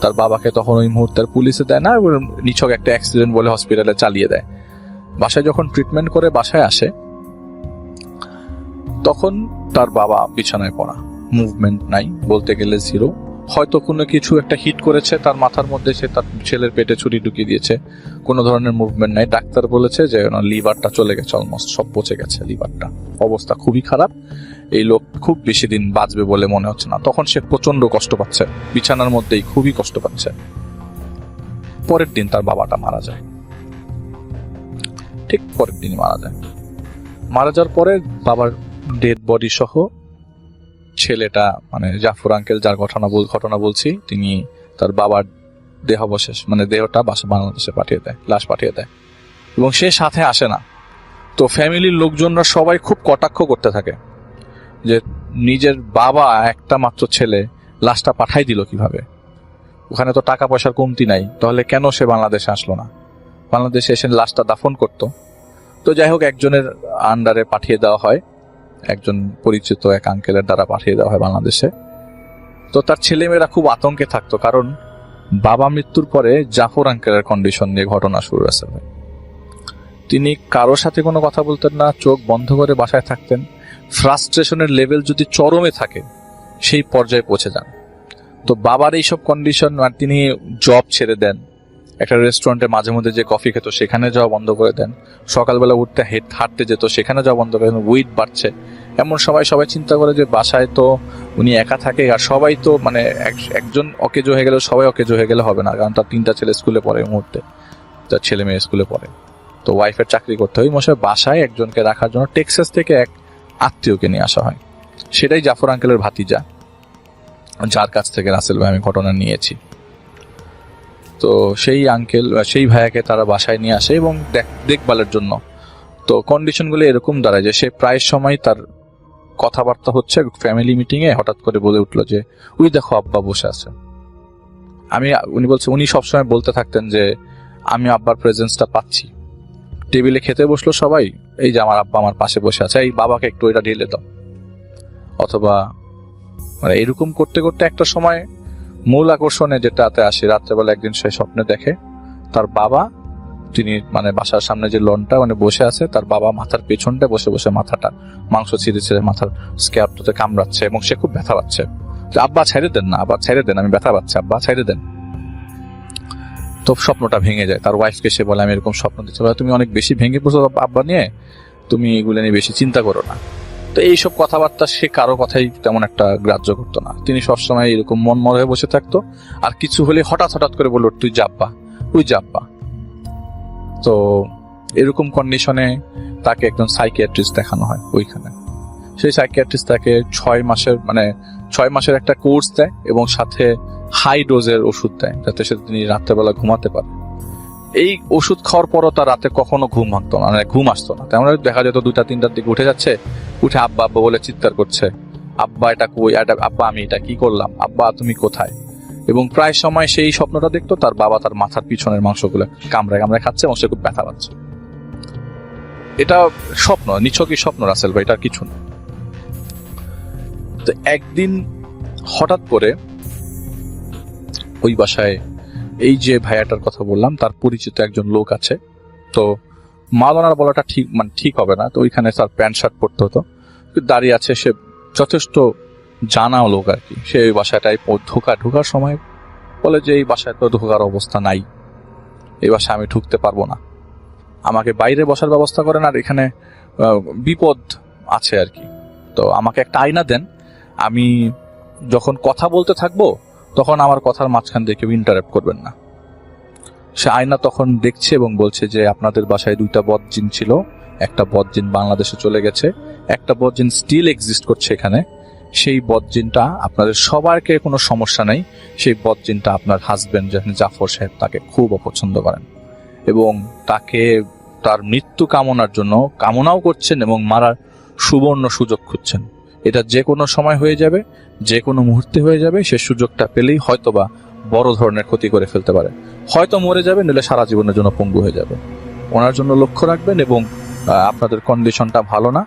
Speaker 2: তার বাবাকে তখন ওই মুহূর্তে পুলিশে দেয় না, নিছক একটা অ্যাক্সিডেন্ট বলে হসপিটালে চালিয়ে দেয়। বাসায় যখন ট্রিটমেন্ট করে বাসায় আসে, তখন তার বাবা বিছানায় পড়া, মুভমেন্ট নাই, বলতে গেলে জিরো। হয়তো কোনো কিছু একটা হিট করেছে তার মাথার মধ্যে, সে তার ছেলের পেটে ছুরি ঢুকিয়ে দিয়েছে, কোনো ধরনের মুভমেন্ট নাই। ডাক্তার বলেছে যে লিভারটা চলে গেছে, অলমোস্ট সব পচে গেছে লিভারটা, অবস্থা খুবই খারাপ, এই লোক খুব বেশি দিন বাঁচবে বলে মনে হচ্ছে না। তখন সে প্রচন্ড কষ্ট পাচ্ছে, বিছানার মধ্যেই খুবই কষ্ট পাচ্ছে। পরের দিন তার বাবাটা মারা যায়, ঠিক পরের দিন মারা যায়। মারা যাওয়ার পরে বাবার ডেড বডি সহ ছেলেটা, মানে জাফর আঙ্কেল যার ঘটনা বলছি, তিনি তার বাবার দেহাবশেষ মানে দেহটা বাংলাদেশে পাঠিয়ে দেয়, লাশ পাঠিয়ে দেয়, এবং সে সাথে আসে না। তো ফ্যামিলির লোকজনরা সবাই খুব কটাক্ষ করতে থাকে যে নিজের বাবা একটা মাত্র ছেলে লাশটা পাঠাই দিল কিভাবে, ওখানে তো টাকা পয়সার কমতি নাই, তাহলে কেন সে বাংলাদেশে আসলো না, বাংলাদেশে এসে লাশটা দাফন করতো। তো যাই হোক, একজনের আন্ডারে পাঠিয়ে দেওয়া হয়, একজন পরিচিত এক আঙ্কেলের দ্বারা পাঠিয়ে দেওয়া হয় বাংলাদেশে। তো তার ছেলেমেয়েরা খুব আতঙ্কে থাকতো, কারণ বাবা মৃত্যুর পরে জাফর আঙ্কেলের কন্ডিশন নিয়ে ঘটনা শুরু হয়েছে। তিনি কারোর সাথে কোনো কথা বলতেন না, চোখ বন্ধ করে বাসায় থাকতেন। ফ্রাস্ট্রেশনের লেভেল যদি চরমে থাকে, সেই পর্যায়ে পৌঁছে যান। তো বাবার এইসব কন্ডিশন, আর তিনি জব ছেড়ে দেন, একটা রেস্টুরেন্টে মাঝে মধ্যে যে কফি খেত সেখানে যাওয়া বন্ধ করে দেন, সকালবেলা উঠতে হাঁটতে যেত সেখানে যাওয়া বন্ধ করে দেন, ওয়েট বাড়ছে। এমন সবাই চিন্তা করে যে বাসায় তো উনি একা থাকে, আর সবাই তো মানে একজন অকেজো হয়ে গেলে সবাই অকেজো হয়ে গেলে হবে না, কারণ তার 3টা ছেলে স্কুলে পড়ে, এই মুহূর্তে তার ছেলে মেয়ে স্কুলে পড়ে। তো ওয়াইফের চাকরি করতে হয়, ওই মশাই বাসায় একজনকে রাখার জন্য টেক্সাস থেকে এক আত্মীয়কে নিয়ে আসা হয়। সেটাই জাফর আঙ্কেলের ভাতিজা, যার কাছ থেকে রাসেল ভাই আমি ঘটনা নিয়েছি। তো সেই আঙ্কেল, সেই ভাইয়াকে তারা বাসায় নিয়ে আসে এবং দেখভালের জন্য। তো কন্ডিশনগুলো এরকম দাঁড়ায় যে সে প্রায় সময় তার কথাবার্তা হচ্ছে ফ্যামিলি মিটিং এ, হঠাৎ করে বলে উঠলো যে ওই দেখো আব্বা বসে আছে। উনি সবসময় বলতে থাকতেন যে আমি আব্বার প্রেজেন্সটা পাচ্ছি। টেবিলে খেতে বসলো সবাই, এই যে আমার আব্বা আমার পাশে বসে আছে, এই বাবাকে একটু এটা ঢেলে দাও। অথবা মানে এরকম করতে করতে একটা সময় মূল আকর্ষণে যেটাতে আসে, রাত্রেবেলা একদিন সে স্বপ্নে দেখে তার বাবা, তিনি মানে বাসার সামনে যে লনটা মানে বসে আছে, তার বাবা মাথার পেছনটা বসে বসে মাথাটা মাংস ছিঁড়ে ছিঁড়ে মাথার স্ক্যাপটাতে কামড়াচ্ছে এবং সে খুব ব্যথা পাচ্ছে। আব্বা ছেড়ে দেন না, আবার ছেড়ে দেন, আমি ব্যথা পাচ্ছি, আব্বা ছেড়ে দেন। তো স্বপ্নটা ভেঙে যায়। তার ওয়াইফকে সে বলে আমি এরকম স্বপ্ন দিচ্ছি। তুমি অনেক বেশি ভেঙে পড়ছো আব্বা নিয়ে, তুমি এগুলো নিয়ে বেশি চিন্তা করো না। তো এইসব কথাবার্তা সে কারো কথাই তেমন একটা গ্রাহ্য করতো না। তিনি সবসময় এরকম মন মর হয়ে বসে থাকতো, আর কিছু হলে হঠাৎ হঠাৎ করে বললো তুই যাব্বা, ওই যাব্বা। তো এরকম কন্ডিশনে তাকে একজন সাইকিয়াট্রিস্ট দেখানো হয় ওইখানে। সেই সাইকিয়াট্রিস্ট তাকে 6 মাসের একটা কোর্স দেয় এবং সাথে হাই ডোজের ওষুধ দেয়, যাতে সে তিনি রাত্রেবেলা ঘুমাতে পারে। এই ওষুধ খাওয়ার পরও তার রাতে কখনো ঘুম ভাঙতো না, মানে ঘুম আসতো না। তেমন দেখা যেত 2টা-3টার দিকে উঠে যাচ্ছে, উঠে আব্বা আব্বা বলে চিৎকার করছে, আব্বা এটা কই, আব্বা আমি এটা কি করলাম, আব্বা তুমি কোথায়। এবং প্রায় সময় সেই স্বপ্নটা দেখতো তার বাবা তার মাথার পিছনের মাংসগুলো কামড়ায় কামড়ায় খাচ্ছে এবং সে খুব ব্যথা পাচ্ছে। এটা স্বপ্ন, নিছকই স্বপ্ন রাসেল ভাই, এটা কিছু না। তো একদিন হঠাৎ করে ওই বাসায় এই যে ভাইয়াটার কথা বললাম তার পরিচিত একজন লোক আছে। তো মাওলানার বলাটা ঠিক হবে না, তো ওইখানে তার প্যান্ট শার্ট পরতে হতো, দাঁড়িয়ে আছে, সে যথেষ্ট জানাও লোক আর কি। সে ওই বাসাটায় ঢোকার সময় বলে যে এই বাসায় তো ঢোকার অবস্থা নাই, এই বাসায় আমি ঢুকতে পারবো না, আমাকে বাইরে বসার ব্যবস্থা করেন, আর এখানে বিপদ আছে আর কি। তো আমাকে একটা আয়না দেন, আমি যখন কথা বলতে থাকবো তখন আমার কথার মাঝখান দিয়ে কেউ ইন্টারাপ্ট করবেন না। সে আয়না তখন দেখছে এবং বলছে যে আপনাদের বাসায় 2টা বদজিন ছিল, একটা বদজিন বাংলাদেশে চলে গেছে, একটা বদজিন স্টিল এক্সিস্ট করছে এখানে। সেই বদজিনটা আপনাদের সবারকে কোনো সমস্যা নেই, সেই বদজিনটা আপনার হাজবেন্ড জাফর সাহেব তাকে খুব অপছন্দ করেন এবং তাকে তার মৃত্যু কামনার জন্য কামনাও করছেন এবং মারার সুবর্ণ সুযোগ খুঁজছেন। এটা যে কোনো সময় হয়ে যাবে, যে কোনো মুহূর্তে হয়ে যাবে। সে সুযোগটা পেলেই হয়তোবা বড় ধরনের ক্ষতি করে ফেলতে পারে, হয়তো মরে যাবে, নইলে সারা জীবনের জন্য পঙ্গু হয়ে যাবে। ওনার জন্য লক্ষ্য রাখবেন এবং আপনাদের কন্ডিশনটা ভালো না,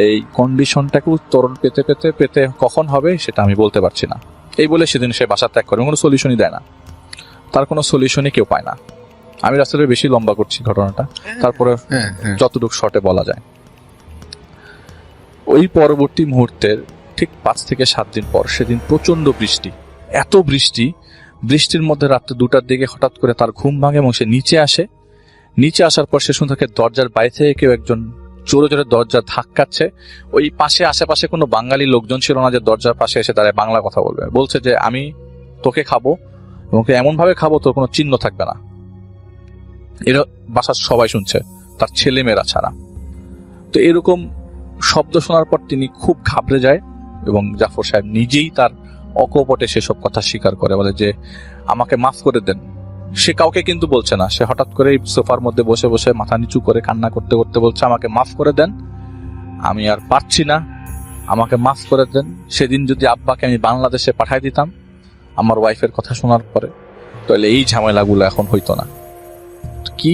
Speaker 2: এই কন্ডিশনটাকে উত্তরণ পেতে কখন হবে সেটা আমি বলতে পারছি না। এই বলে সেদিন সে বাসা ত্যাগ করে, কোনো সলিউশনই দেয় না, তার কোনো সলিউশনই কেউ পায় না। আমি রাস্তাটা বেশি লম্বা করছি ঘটনাটা, তারপরে যতটুকু শর্টে বলা যায়। ওই পরবর্তী মুহূর্তের ঠিক 5 থেকে 7 দিন পর সেদিন প্রচন্ড বৃষ্টি, এত বৃষ্টির মধ্যে রাত্রে 2টার দিকে হঠাৎ করে তার ঘুম ভাঙে এবং সে নিচে আসে। নিচে আসার পর সে শুনে থাকে দরজার বাইরে থেকে কেউ একজন জোরে জোরে দরজা ধাক্কাচ্ছে। ওই পাশে আশেপাশে কোনো বাঙালি লোকজন ছিল না যে দরজার পাশে এসে দাঁড়ায় বাংলা কথা বলবে। বলছে যে আমি তোকে খাবো এবং এমন ভাবে খাবো তোর কোনো চিহ্ন থাকবে না। এটা বাসার সবাই শুনছে, তার ছেলে মেয়েরা ছাড়া। তো এরকম শব্দ শোনার পর তিনি খুব ঘাবড়ে যায় এবং জাফর সাহেব নিজেই তার অকপটে সেসব কথা স্বীকার করে, বলে যে আমাকে মাফ করে দেন। সে কাউকে কিন্তু বলছে না, সে হঠাৎ করে সোফার মধ্যে বসে বসে মাথা নিচু করে কান্না করতে করতে বলছে আমাকে মাফ করে দেন, আমি আর পারছি না, আমাকে মাফ করে দেন। সেদিন যদি আব্বাকে আমি বাংলাদেশে পাঠাই দিতাম আমার ওয়াইফের কথা শোনার পরে, তাহলে এই ঝামেলাগুলো এখন হইতো না। কি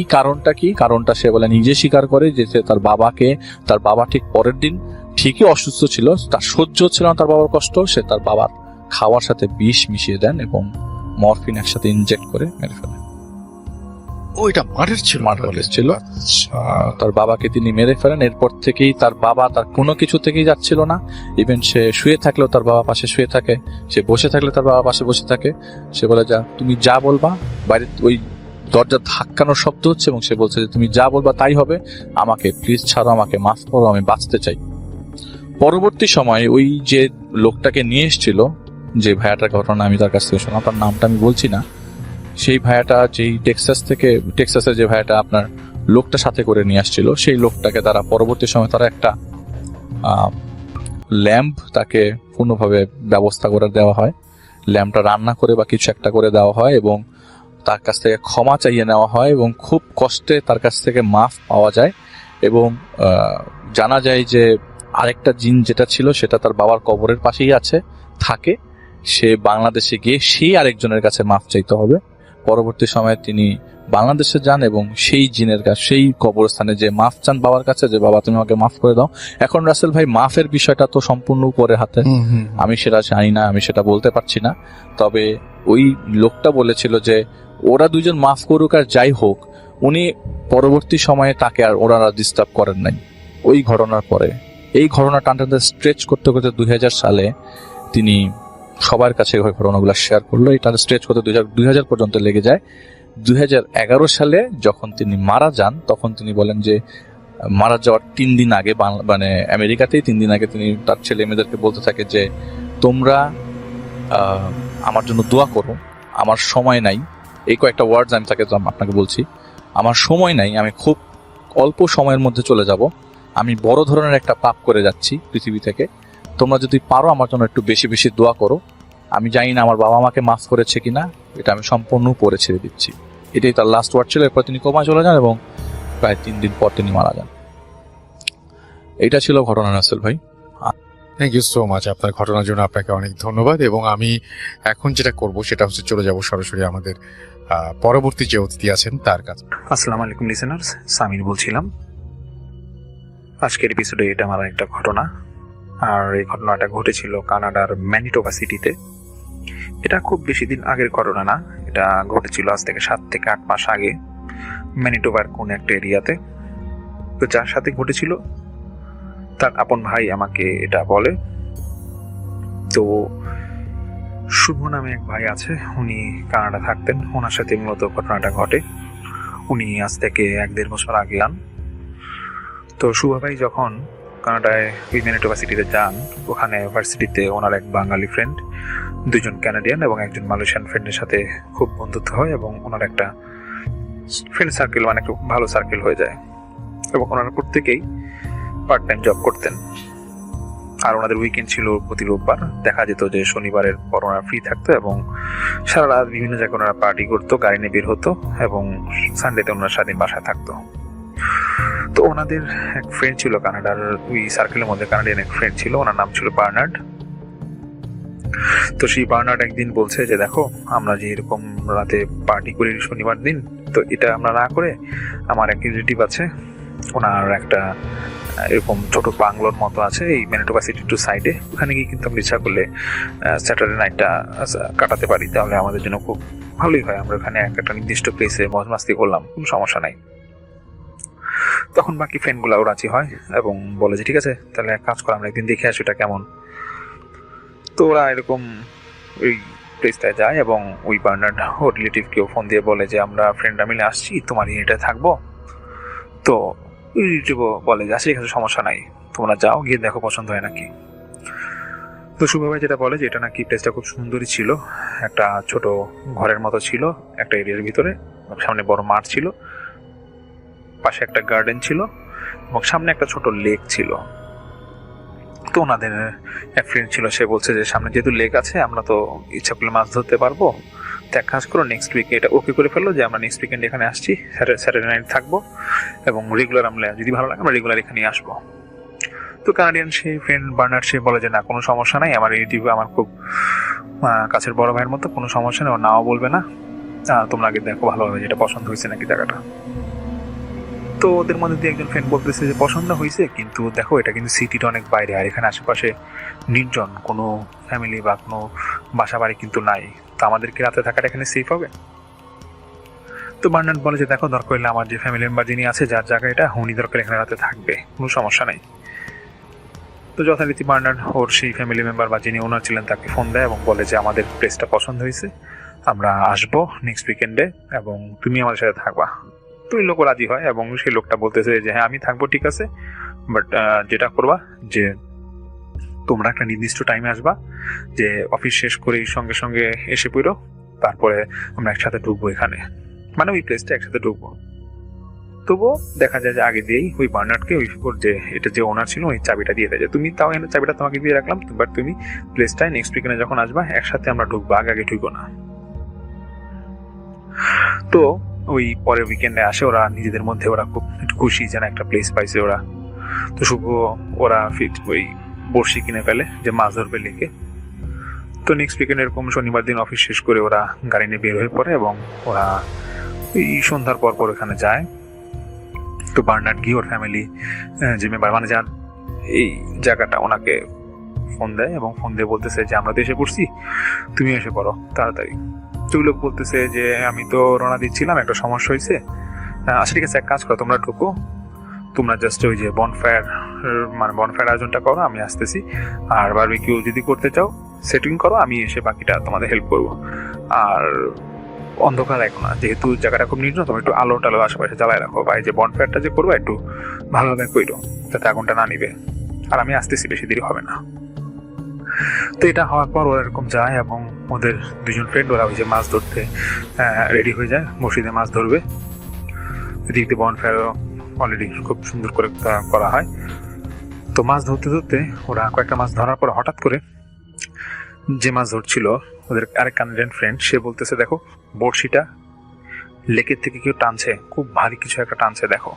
Speaker 2: কারণটা সে বলে নিজে স্বীকার করে যে তার বাবা ঠিক পরের দিন ঠিকই অসুস্থ ছিল, তার সহ্য হচ্ছিল না তার বাবার কষ্ট, সে তার বাবার খাওয়ার সাথে বিষ মিশিয়ে দেন এবং মরফিন একসাথে ইনজেক্ট করে মেরে ফেলেন।
Speaker 1: ওইটা মার্ডার ছিল।
Speaker 2: তার বাবাকে তিনি মেরে ফেলেন। এরপর থেকেই তার বাবা তার কোনো কিছু থেকেই যাচ্ছিল না। ইভেন সে শুয়ে থাকলেও তার বাবা পাশে শুয়ে থাকে, সে বসে থাকলে তার বাবা পাশে বসে থাকে। সে বলে যা তুমি যা বলবা, বাইরে ওই দরজা ধাক্কানোর শব্দ হচ্ছে এবং সে বলছে যে তুমি যা বলবা তাই হবে, আমাকে প্লিজ ছাড়ো, আমাকে মাফ করো, আমি বাঁচতে চাই। পরবর্তী সময়ে ওই যে লোকটাকে নিয়ে এসেছিল, যে ভাইয়াটার ঘটনা আমি তার কাছ থেকে শোনা, তার নামটা আমি বলছি না, সেই ভাইয়াটা যেই টেক্সাসের যে ভাইয়াটা আপনার লোকটা সাথে করে নিয়ে আসছিল, সেই লোকটাকে তারা পরবর্তী সময় তারা একটা ল্যাম্প তাকে পূর্ণভাবে ব্যবস্থা করে দেওয়া হয়, ল্যাম্পটা রান্না করে বা কিছু একটা করে দেওয়া হয় এবং তার কাছ থেকে ক্ষমা চাইয়ে নেওয়া হয় এবং খুব কষ্টে তার কাছ থেকে মাফ পাওয়া যায় এবং জানা যায় যে আরেকটা জিন যেটা ছিল সেটা তার বাবার কবরের পাশেই থাকে, সে বাংলাদেশে গিয়ে সেই আরেকজনের কাছে মাফ চাইতে হবে। পরবর্তী সময়ে তিনি বাংলাদেশে যান এবং সেই জিনের কাছে, সেই কবরস্থানে যে মাফ চান বাবার কাছে, যে বাবা তুমি আমাকে মাফ করে দাও। এখন রাসেল ভাই মাফের বিষয়টা তো সম্পূর্ণ উপরে হাতে, আমি সেটা জানি না, আমি সেটা বলতে পারছি না। তবে ওই লোকটা বলেছিল যে ওরা দুজন মাফ করুক আর যাই হোক, উনি পরবর্তী সময়ে তাকে আর ওনারা ডিস্টার্ব করেন নাই ওই ঘটনার পরে। এই ঘটনা টানটাতে স্ট্রেচ করতে করতে 2000 সালে তিনি সবার কাছে ওই ঘটনাগুলো শেয়ার করলো। এটা স্ট্রেচ করতে 2000 পর্যন্ত লেগে যায়। 2011 সালে যখন তিনি মারা যান তখন তিনি বলেন যে মারা যাওয়ার 3 দিন আগে মানে আমেরিকাতেই 3 দিন আগে তিনি তার ছেলে মেয়েদেরকে বলতে থাকে যে তোমরা আমার জন্য দোয়া করো, আমার সময় নাই। এই কয়েকটা ওয়ার্ডস আমি তাকে আপনাকে বলছি, আমার সময় নাই, আমি খুব অল্প সময়ের মধ্যে চলে যাব, আমি বড় ধরনের একটা পাপ করে যাচ্ছি পৃথিবী থেকে, তোমরা যদি পারো আমার জন্য একটু বেশি বেশি দোয়া করো। আমি জানি না আমার বাবা আমাকে মাফ করেছে কিনা, এটা আমি সম্পূর্ণ পরে ছেড়ে দিচ্ছি। এটাই তার লাস্ট ওয়ার্ড ছিল। এরপর তিনি কোমায় চলে যান এবং প্রায় 3 দিন পর তিনি মারা যান। এটা ছিল ঘটনা রাসেল ভাই।
Speaker 1: থ্যাংক ইউ সো মাচ আপনার ঘটনার জন্য, আপনাকে অনেক ধন্যবাদ। এবং আমি এখন যেটা করব সেটা হচ্ছে চলে যাব সরাসরি আমাদের পরবর্তী যে অতিথি আছেন তার কাছে।
Speaker 6: আসসালামু আলাইকুম লিসেনার্স, সামির বলছিলাম। আজকের এপিসোডে এটা আমার একটা ঘটনা, আর এই ঘটনাটা ঘটেছিল কানাডার ম্যানিটোবা সিটিতে। এটা খুব বেশি দিন আগের ঘটনা না, এটা ঘটেছিল আজ থেকে 7 থেকে 8 মাস আগে ম্যানিটোবার কোন একটা এরিয়াতে। তো যার সাথে ঘটেছিল তার আপন ভাই আমাকে এটা বলে। তো শুভ নামে এক ভাই আছে, উনি কানাডা থাকতেন, ওনার সাথে মূলত ঘটনাটা ঘটে। উনি আজ থেকে 1-1.5 বছর আগে যান। তো শুভ ভাই যখন কানাডায় ওই ম্যানিটোবা সিটিতে যান, ওখানে ভার্সিটিতে ওনার এক বাঙালি ফ্রেন্ড, 2জন কানাডিয়ান এবং একজন মালয়েশিয়ান ফ্রেন্ডের সাথে খুব বন্ধুত্ব হয় এবং ওনার একটা ফ্রেন্ড সার্কেল, মানে খুব ভালো সার্কেল হয়ে যায়। এবং ওনারা প্রত্যেকেই পার্ট টাইম জব করতেন। আর ওনাদের উইকেন্ড ছিল প্রতি রোববার। দেখা যেত যে শনিবারের পর ওনারা ফ্রি থাকতো এবং সারা রাত বিভিন্ন জায়গায় ওনারা পার্টি করতো, গাড়ি নিয়ে বের হতো এবং সানডেতে ওনারা স্বাধীন বাসায় থাকতো। তো ওনাদের এক ফ্রেন্ড ছিল কানাডার ওই সার্কেলের মধ্যে, কানাডিয়ান এক ফ্রেন্ড ছিল, ওনার নাম ছিল বার্নার্ড। তো সেই বার্নার্ড একদিন বলছে যে দেখো, আমরা যে এরকম রাতে পার্টি করি শনিবার দিন, তো এটা আমরা না করে আমার এক রিলেটিভ আছে, ওনার একটা এরকম ছোট বাংলোর মতো আছে এই ম্যানিটোবা সিটির টু সাইডে, ওখানে গিয়ে কিন্তু আমরা ইচ্ছা করলে স্যাটারডে নাইটটা কাটাতে পারি, তাহলে আমাদের জন্য খুব ভালোই হয়। আমরা ওখানে একটা নির্দিষ্ট প্লেসে মজ মাস্তি করলাম, কোনো সমস্যা নাই। তখন বাকি ফ্রেন্ডগুলাও রাজি হয় এবং বলে যে ঠিক আছে, তাহলে এক কাজ করে আমরা একদিন দেখে আসি এটা কেমন। তো ওরা এরকম ওই প্লেসটায় যায় এবং ওই বার্নার্ড ওর রিলেটিভকেও ফোন দিয়ে বলে যে আমরা ফ্রেন্ডরা মিলে আসছি, তোমার ইউনিটে থাকবো। তো ওই রিলেটিভও বলে যে আসলে এখানে সমস্যা নাই, তোমরা যাও, গিয়ে দেখো পছন্দ হয় নাকি। তো শুভ ভাই যেটা বলে যে এটা নাকি প্লেসটা খুব সুন্দরই ছিল, একটা ছোট ঘরের মতো ছিল একটা এরিয়ার ভিতরে, সামনে বড় মাঠ ছিল, পাশে একটা গার্ডেন ছিল এবং সামনে একটা ছোট লেক ছিল। তো ওনাদের এক ফ্রেন্ড ছিল, সে বলছে যে সামনে যেহেতু লেক আছে, আমরা তো ইচ্ছা করলে মাছ ধরতে পারবো, তো এক কাজ করো নেক্সট উইকে এটা ওকে করে ফেললো যে আমরা নেক্সট উইকেন্ড এখানে আসছি, স্যাটারডে নাইট থাকবো এবং রেগুলার আমরা যদি ভালো লাগে আমরা রেগুলার এখানে আসবো। তো কানাডিয়ান সেই ফ্রেন্ড বার্নার্ড সে বলে যে না, কোনো সমস্যা নাই, আমার রিলেটিভ আমার খুব কাছের বড় ভাইয়ের মতো, কোনো সমস্যা নেই, ও নাও বলবে না, তোমরা আগে দেখো ভালোভাবে যেটা পছন্দ হয়েছে নাকি জায়গাটা। তো ওদের মধ্যে দিয়ে একজন ফ্রেন্ড বলতেছে যে পছন্দ হয়েছে, কিন্তু দেখো এটা কিন্তু সিটিটা অনেক বাইরে, আর এখানে আশেপাশে নির্জন, কোনো ফ্যামিলি বা কোনো বাসা বাড়ি কিন্তু নাই, তো আমাদেরকে রাতে থাকাটা এখানে সেফ হবে। তো বার্নার্ড বলে যে দেখো, দরকার হলে আমার যে ফ্যামিলি মেম্বার যিনি আছে, যার জায়গা এটা, উনি দরকার এখানে রাতে থাকবে, কোনো সমস্যা নাই। তো যথারীতি বার্নার্ড ওর সেই ফ্যামিলি মেম্বার বা যিনি ওনার ছিলেন তাকে ফোন দেয় এবং বলে যে আমাদের প্লেসটা পছন্দ হয়েছে, আমরা আসবো নেক্সট উইকেন্ডে এবং তুমি আমাদের সাথে থাকবা। তো ওই লোকও রাজি হয় এবং সেই লোকটা বলতেছে যে হ্যাঁ আমি থাকবো, ঠিক আছে, বাট যেটা করবা যে তোমরা একটা নির্দিষ্ট টাইমে আসবা, যে অফিস শেষ করে সঙ্গে সঙ্গে এসে পড়ো, তারপরে আমরা একসাথে ঢুকবো এখানে, মানে ওই প্লেসটা একসাথে ঢুকবো। তবুও দেখা যায় যে আগে দিয়েই ওই বার্নার্ডকে ওর যে এটা যে ওনার ছিল ওই চাবিটা দিয়ে দেয় যে তুমি তাও এনে চাবিটা তোমাকে দিয়ে রাখলাম, বাট তুমি প্লেসটায় নেক্সট উইকেন্ডে যখন আসবা একসাথে আমরা ঢুকবো, আগে ঢুকবো না। তো ওই পরের উইকেন্ডে আসে, ওরা নিজেদের মধ্যে ওরা খুব খুশি যেন একটা প্লেস পাইছে ওরা। তো শুভ ওরা ফিট ওই বড়শি কিনে ফেলে যে মাছ ধরবে লেকে। তো নেক্সট উইকেন্ড এরকম শনিবার দিন অফিস শেষ করে ওরা গাড়ি নিয়ে বের হয়ে পড়ে এবং ওরা এই সন্ধ্যার পর পর ওখানে যায়। তো বার্নার্ড গিয়ে ওর ফ্যামিলি যে মেম্বার মানে যার এই জায়গাটা ওনাকে ফোন দেয় এবং ফোন দিয়ে বলতেছে যে আমরা তো এসে পড়ছি, তুমি এসে পড়ো তাড়াতাড়ি। তো লোক বলতেছে যে আমি তো রওনা দিচ্ছিলাম, একটা সমস্যা হয়েছে। আচ্ছা ঠিক আছে, এক কাজ করো, তোমরা ঢুকো, তোমরা জাস্ট ওই যে বনফায়ার আয়োজনটা করো, আমি আসতেছি। আর বারবিকিউ যদি করতে চাও সেটিং করো, আমি এসে বাকিটা তোমাদের হেল্প করবো। আর অন্ধকার রাখো না, যেহেতু জায়গাটা খুব নির্জন, তোমরা একটু আলো টালো আশেপাশে জ্বালায় রাখো, বা এই যে বনফায়ারটা যে করবো একটু ভালোভাবে কইরো যাতে আগুনটা না নিবে। আর আমি আসতেছি, বেশি দেরি হবে না। তো এটা হওয়ার পর ওরা এরকম যায় এবং ওদের দুজন ফ্রেন্ড ওরা ওই যে মাছ ধরতে রেডি হয়ে যায়, বড়শিতে মাছ ধরবে। এদিক দিয়ে বনফায়ার অলরেডি খুব সুন্দর করে করা হয়। তো মাছ ধরতে ধরতে ওরা কয়েকটা মাছ ধরার পর হঠাৎ করে যে মাছ ধরছিল ওদের আরেক কানাডিয়ান ফ্রেন্ড, সে বলতেছে দেখো বড়শিটা লেকের থেকে কেউ টানছে, খুব ভারী কিছু একটা টানছে দেখো।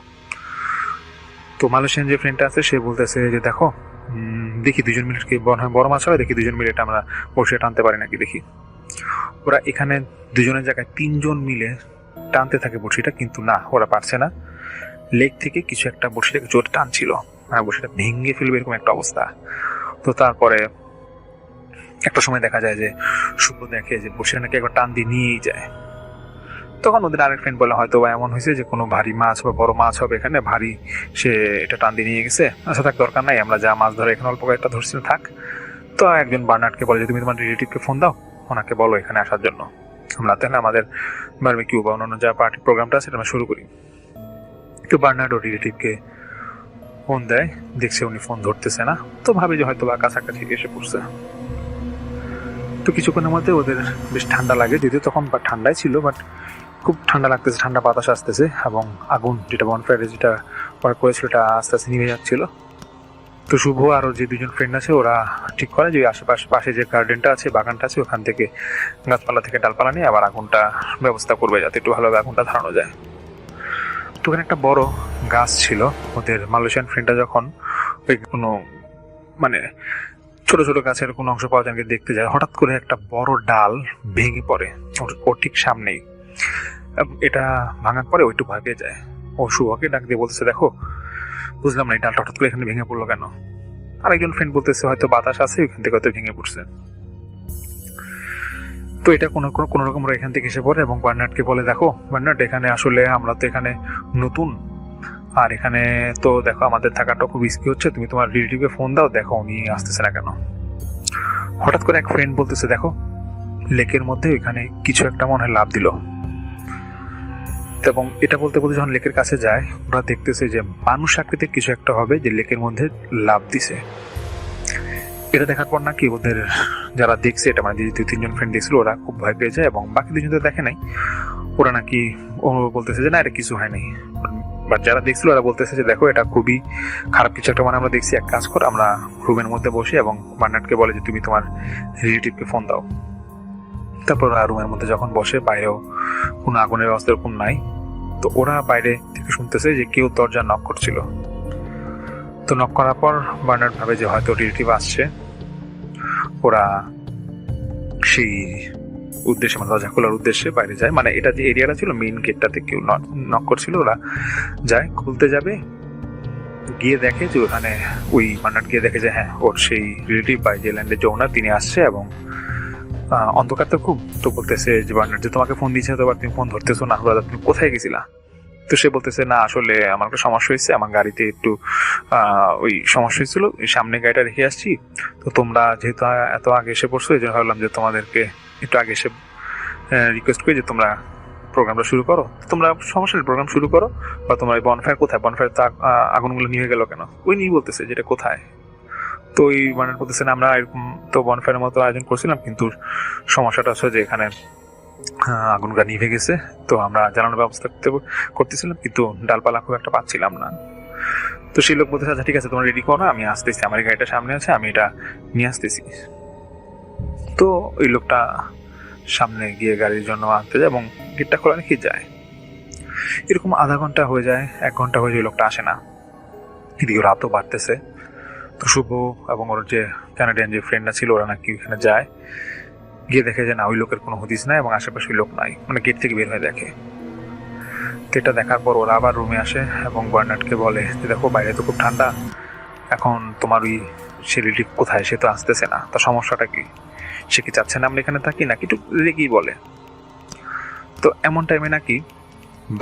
Speaker 6: তো মালয়েশিয়ান যে ফ্রেন্ডটা আছে সে বলতেছে যে দেখো দেখি দুজন মিলে কি বড় মাছ হবে, দেখি দুজন মিলে এটা আমরা বড়শিটা টানতে পারি নাকি দেখি। ওরা এখানে দুজনের জায়গায় তিনজন মিলে টানতে থাকে বড়শিটা, কিন্তু না, ওরা পারছে না। লেক থেকে কিছু একটা বড়শিটাকে জোর টানছিল, মানে বড়শিটা ভেঙে ফেলবে এরকম একটা অবস্থা। তো তারপরে একটা সময় দেখা যায় যে শুভ্র দেখে যে বড়শিটা নাকি একবার টান দিয়ে নিয়েই যায়। তখন ওদের আরেক ফ্রেন্ড বলে হয়তো বা এমন হয়েছে যে কোনো ভারী মাছ বা বড় মাছ হবে এখানে, ভারী সে এটা টান দিয়ে নিয়ে গেছে। আচ্ছা থাক, দরকার নাই, আমরা যা মাছ ধরে এখানে অল্প কয়েকটা ধরছি থাক। তো একজন বার্নার্ডকে বলে যে তুমি তোমার রিলেটিভকে ফোন দাও, ওনাকে বলো এখানে আসার জন্য, আমরা তাহলে আমাদের বারবিকিউ বা অন্যান্য যা পার্টি প্রোগ্রামটা আছে সেটা আমরা শুরু করি। তো বার্নার্ড ও রিলেটিভকে ফোন দেয়, দেখছে উনি ফোন ধরতেছে না, তো ভাবে যে হয়তো বা কাছাকাছি এসে পড়ছে। তো কিছুক্ষণের মধ্যে ওদের বেশ ঠান্ডা লাগে, যদিও তখন ঠান্ডাই ছিল, বাট খুব ঠান্ডা লাগতেছে, ঠান্ডা বাতাস আসতেছে এবং আগুন যেটা বনফায়ারে যেটা করেছিল এটা আস্তে আস্তে নিভে যাচ্ছিল। তো শুভ আরও যে দুজন ফ্রেন্ড আছে ওরা ঠিক করে যে পাশে যে গার্ডেনটা আছে, বাগানটা আছে, ওখান থেকে গাছপালা থেকে ডালপালা নিয়ে আবার আগুনটা ব্যবস্থা করবে যাতে একটু ভালোভাবে আগুনটা ধরানো যায়। তো ওখানে একটা বড় গাছ ছিল। ওদের মালয়েশিয়ান ফ্রেন্ডটা যখন ওই কোনো মানে ছোট ছোট গাছের কোনো অংশ পাওয়া যায় দেখতে যায়, হঠাৎ করে একটা বড় ডাল ভেঙে পড়ে ওর ঠিক সামনেই। এটা ভাঙার পরে ওইটু ভয় পেয়ে যায়, ও শুভকে ডাক দিয়ে বলতেছে দেখো বুঝলাম না এই ডালটা হঠাৎ করে এখানে ভেঙে পড়লো কেন। আরেকজন ফ্রেন্ড বলতেছে হয়তো বাতাস আছে, ওইখান থেকে হয়তো ভেঙে পড়ছে। তো এটা কোনো রকম এখান থেকে এসে পড়ে এবং বার্নার্ডকে বলে দেখো বার্নার্ড, এখানে আসলে আমরা তো এখানে নতুন, আর এখানে তো দেখো আমাদের থাকাটা খুব রিস্কি হচ্ছে, তুমি তোমার রিলেটিভকে ফোন দাও, দেখো উনি আসতেছে না কেন। হঠাৎ করে এক ফ্রেন্ড বলতেছে দেখো লেকের মধ্যে ওইখানে কিছু একটা মনে হয় লাফ দিল। এবং এটা বলতে বলতে যখন লেকের কাছে যায় ওরা দেখতেছে যে মানুষ আকৃতির কিছু একটা হবে যে লেকের মধ্যে লাফ দিছে। এটা দেখার পর নাকি ওদের যারা দেখছে এটা মানে যে 2-3 ফ্রেন্ড দেখছিল ওরা খুব ভয় পেয়ে যায় এবং বাকি দুজন তো দেখে নাই, ওরা নাকি ও বলতেছে যে না এটা কিছু হয় নাই। বাট যারা দেখছিল ওরা বলতেছে যে দেখো এটা খুবই খারাপ কিছু একটা মানে আমরা দেখছি, এক কাজ কর আমরা রুমের মধ্যে বসি এবং বার্নার্ডকে বলে যে তুমি তোমার রিলেটিভকে ফোন দাও। তারপর ওরা রুমের মধ্যে যখন বসে, বাইরেও কোনো আগুনের ব্যবস্থা এরকম নাই। তো ওরা বাইরে থেকে শুনতেছে যে কেউ দরজা নক করছিল। তো নক করার পর বার্নার্ড ভাবে যে হয়তো রিলেটিভ আসছে। ওরা সেই উদ্দেশ্যে মানে দরজা খোলার উদ্দেশ্যে বাইরে যায়, মানে এটা যে এরিয়াটা ছিল মেইন গেটটাতে কেউ নক করছিল। ওরা যায়, খুলতে যাবে, গিয়ে দেখে যে ওখানে ওই বার্নার্ড গিয়ে দেখে যে হ্যাঁ ওর সেই রিলেটিভ বা যে ল্যান্ডের যে ওনার তিনি আসছে এবং অন্ধকার তো খুব। তো বলতেছে যে বার্নার্ড যে তোমাকে ফোন দিয়েছে তো তুমি ফোন ধরতেছো না, তুমি কোথায় গেছিলা? তো সে বলতেছে না আসলে আমার একটা সমস্যা হয়েছে, আমার গাড়িতে একটু ওই সমস্যা হয়েছিল, সামনে গাড়িটা রেখে আসছি। তো তোমরা যেহেতু এত আগে এসে পড়ছো এই জন্য ভাবলাম যে তোমাদেরকে একটু আগে এসে রিকোয়েস্ট করি যে তোমরা প্রোগ্রামটা শুরু করো। তোমরা সমস্যা নেই, প্রোগ্রাম শুরু করো। বা তোমার বনফায়ার কোথায়? বনফায়ার তো আগুনগুলো নিয়ে গেল কেন? ওই নিয়ে বলতেছে যেটা কোথায়। তো ওই মানে বলতেছে না আমরা এরকম তো বনফায়ারের মতো আয়োজন করছিলাম, কিন্তু সমস্যাটা হচ্ছে যে এখানে আগুনটা নিভে গেছে। তো আমরা জ্বালানোর ব্যবস্থা করতেছিলাম, কিন্তু ডালপালা খুব একটা পাচ্ছিলাম না। তো সেই লোক বলতেছে আচ্ছা ঠিক আছে, তোমরা রেডি করো, আমি আসতেছি, আমার গাড়িটা সামনে আছে, আমি এটা নিয়ে আসতেছি। তো ওই লোকটা সামনে গিয়ে গাড়ির জন্য আনতে যায় এবং গেটটা খোলা রেখে যায়। এরকম আধা ঘন্টা হয়ে যায়, 1 ঘন্টা হয়ে যায়, লোকটা আসে না। এদিকে রাতও বাড়তেছে। তো শুভ এবং ওর যে কানাডিয়ান যে ফ্রেন্ডরা ছিল ওরা নাকি ওখানে যায়, গিয়ে দেখে যে না, ওই লোকের কোনো হদিস নাই এবং আশেপাশে লোক নাই, মানে গেট থেকে বের হয়ে দেখে। তো এটা দেখার পর ওরা আবার রুমে আসে এবং বার্নার্ডকে বলে যে দেখো বাইরে তো খুব ঠান্ডা, এখন তোমার ওই সে রিলেটিভ কোথায়, সে তো আসতেছে না, তার সমস্যাটা কি, সে কি চাচ্ছে না আমরা এখানে থাকি নাকি, একটু রেগেই বলে। তো এমন টাইমে নাকি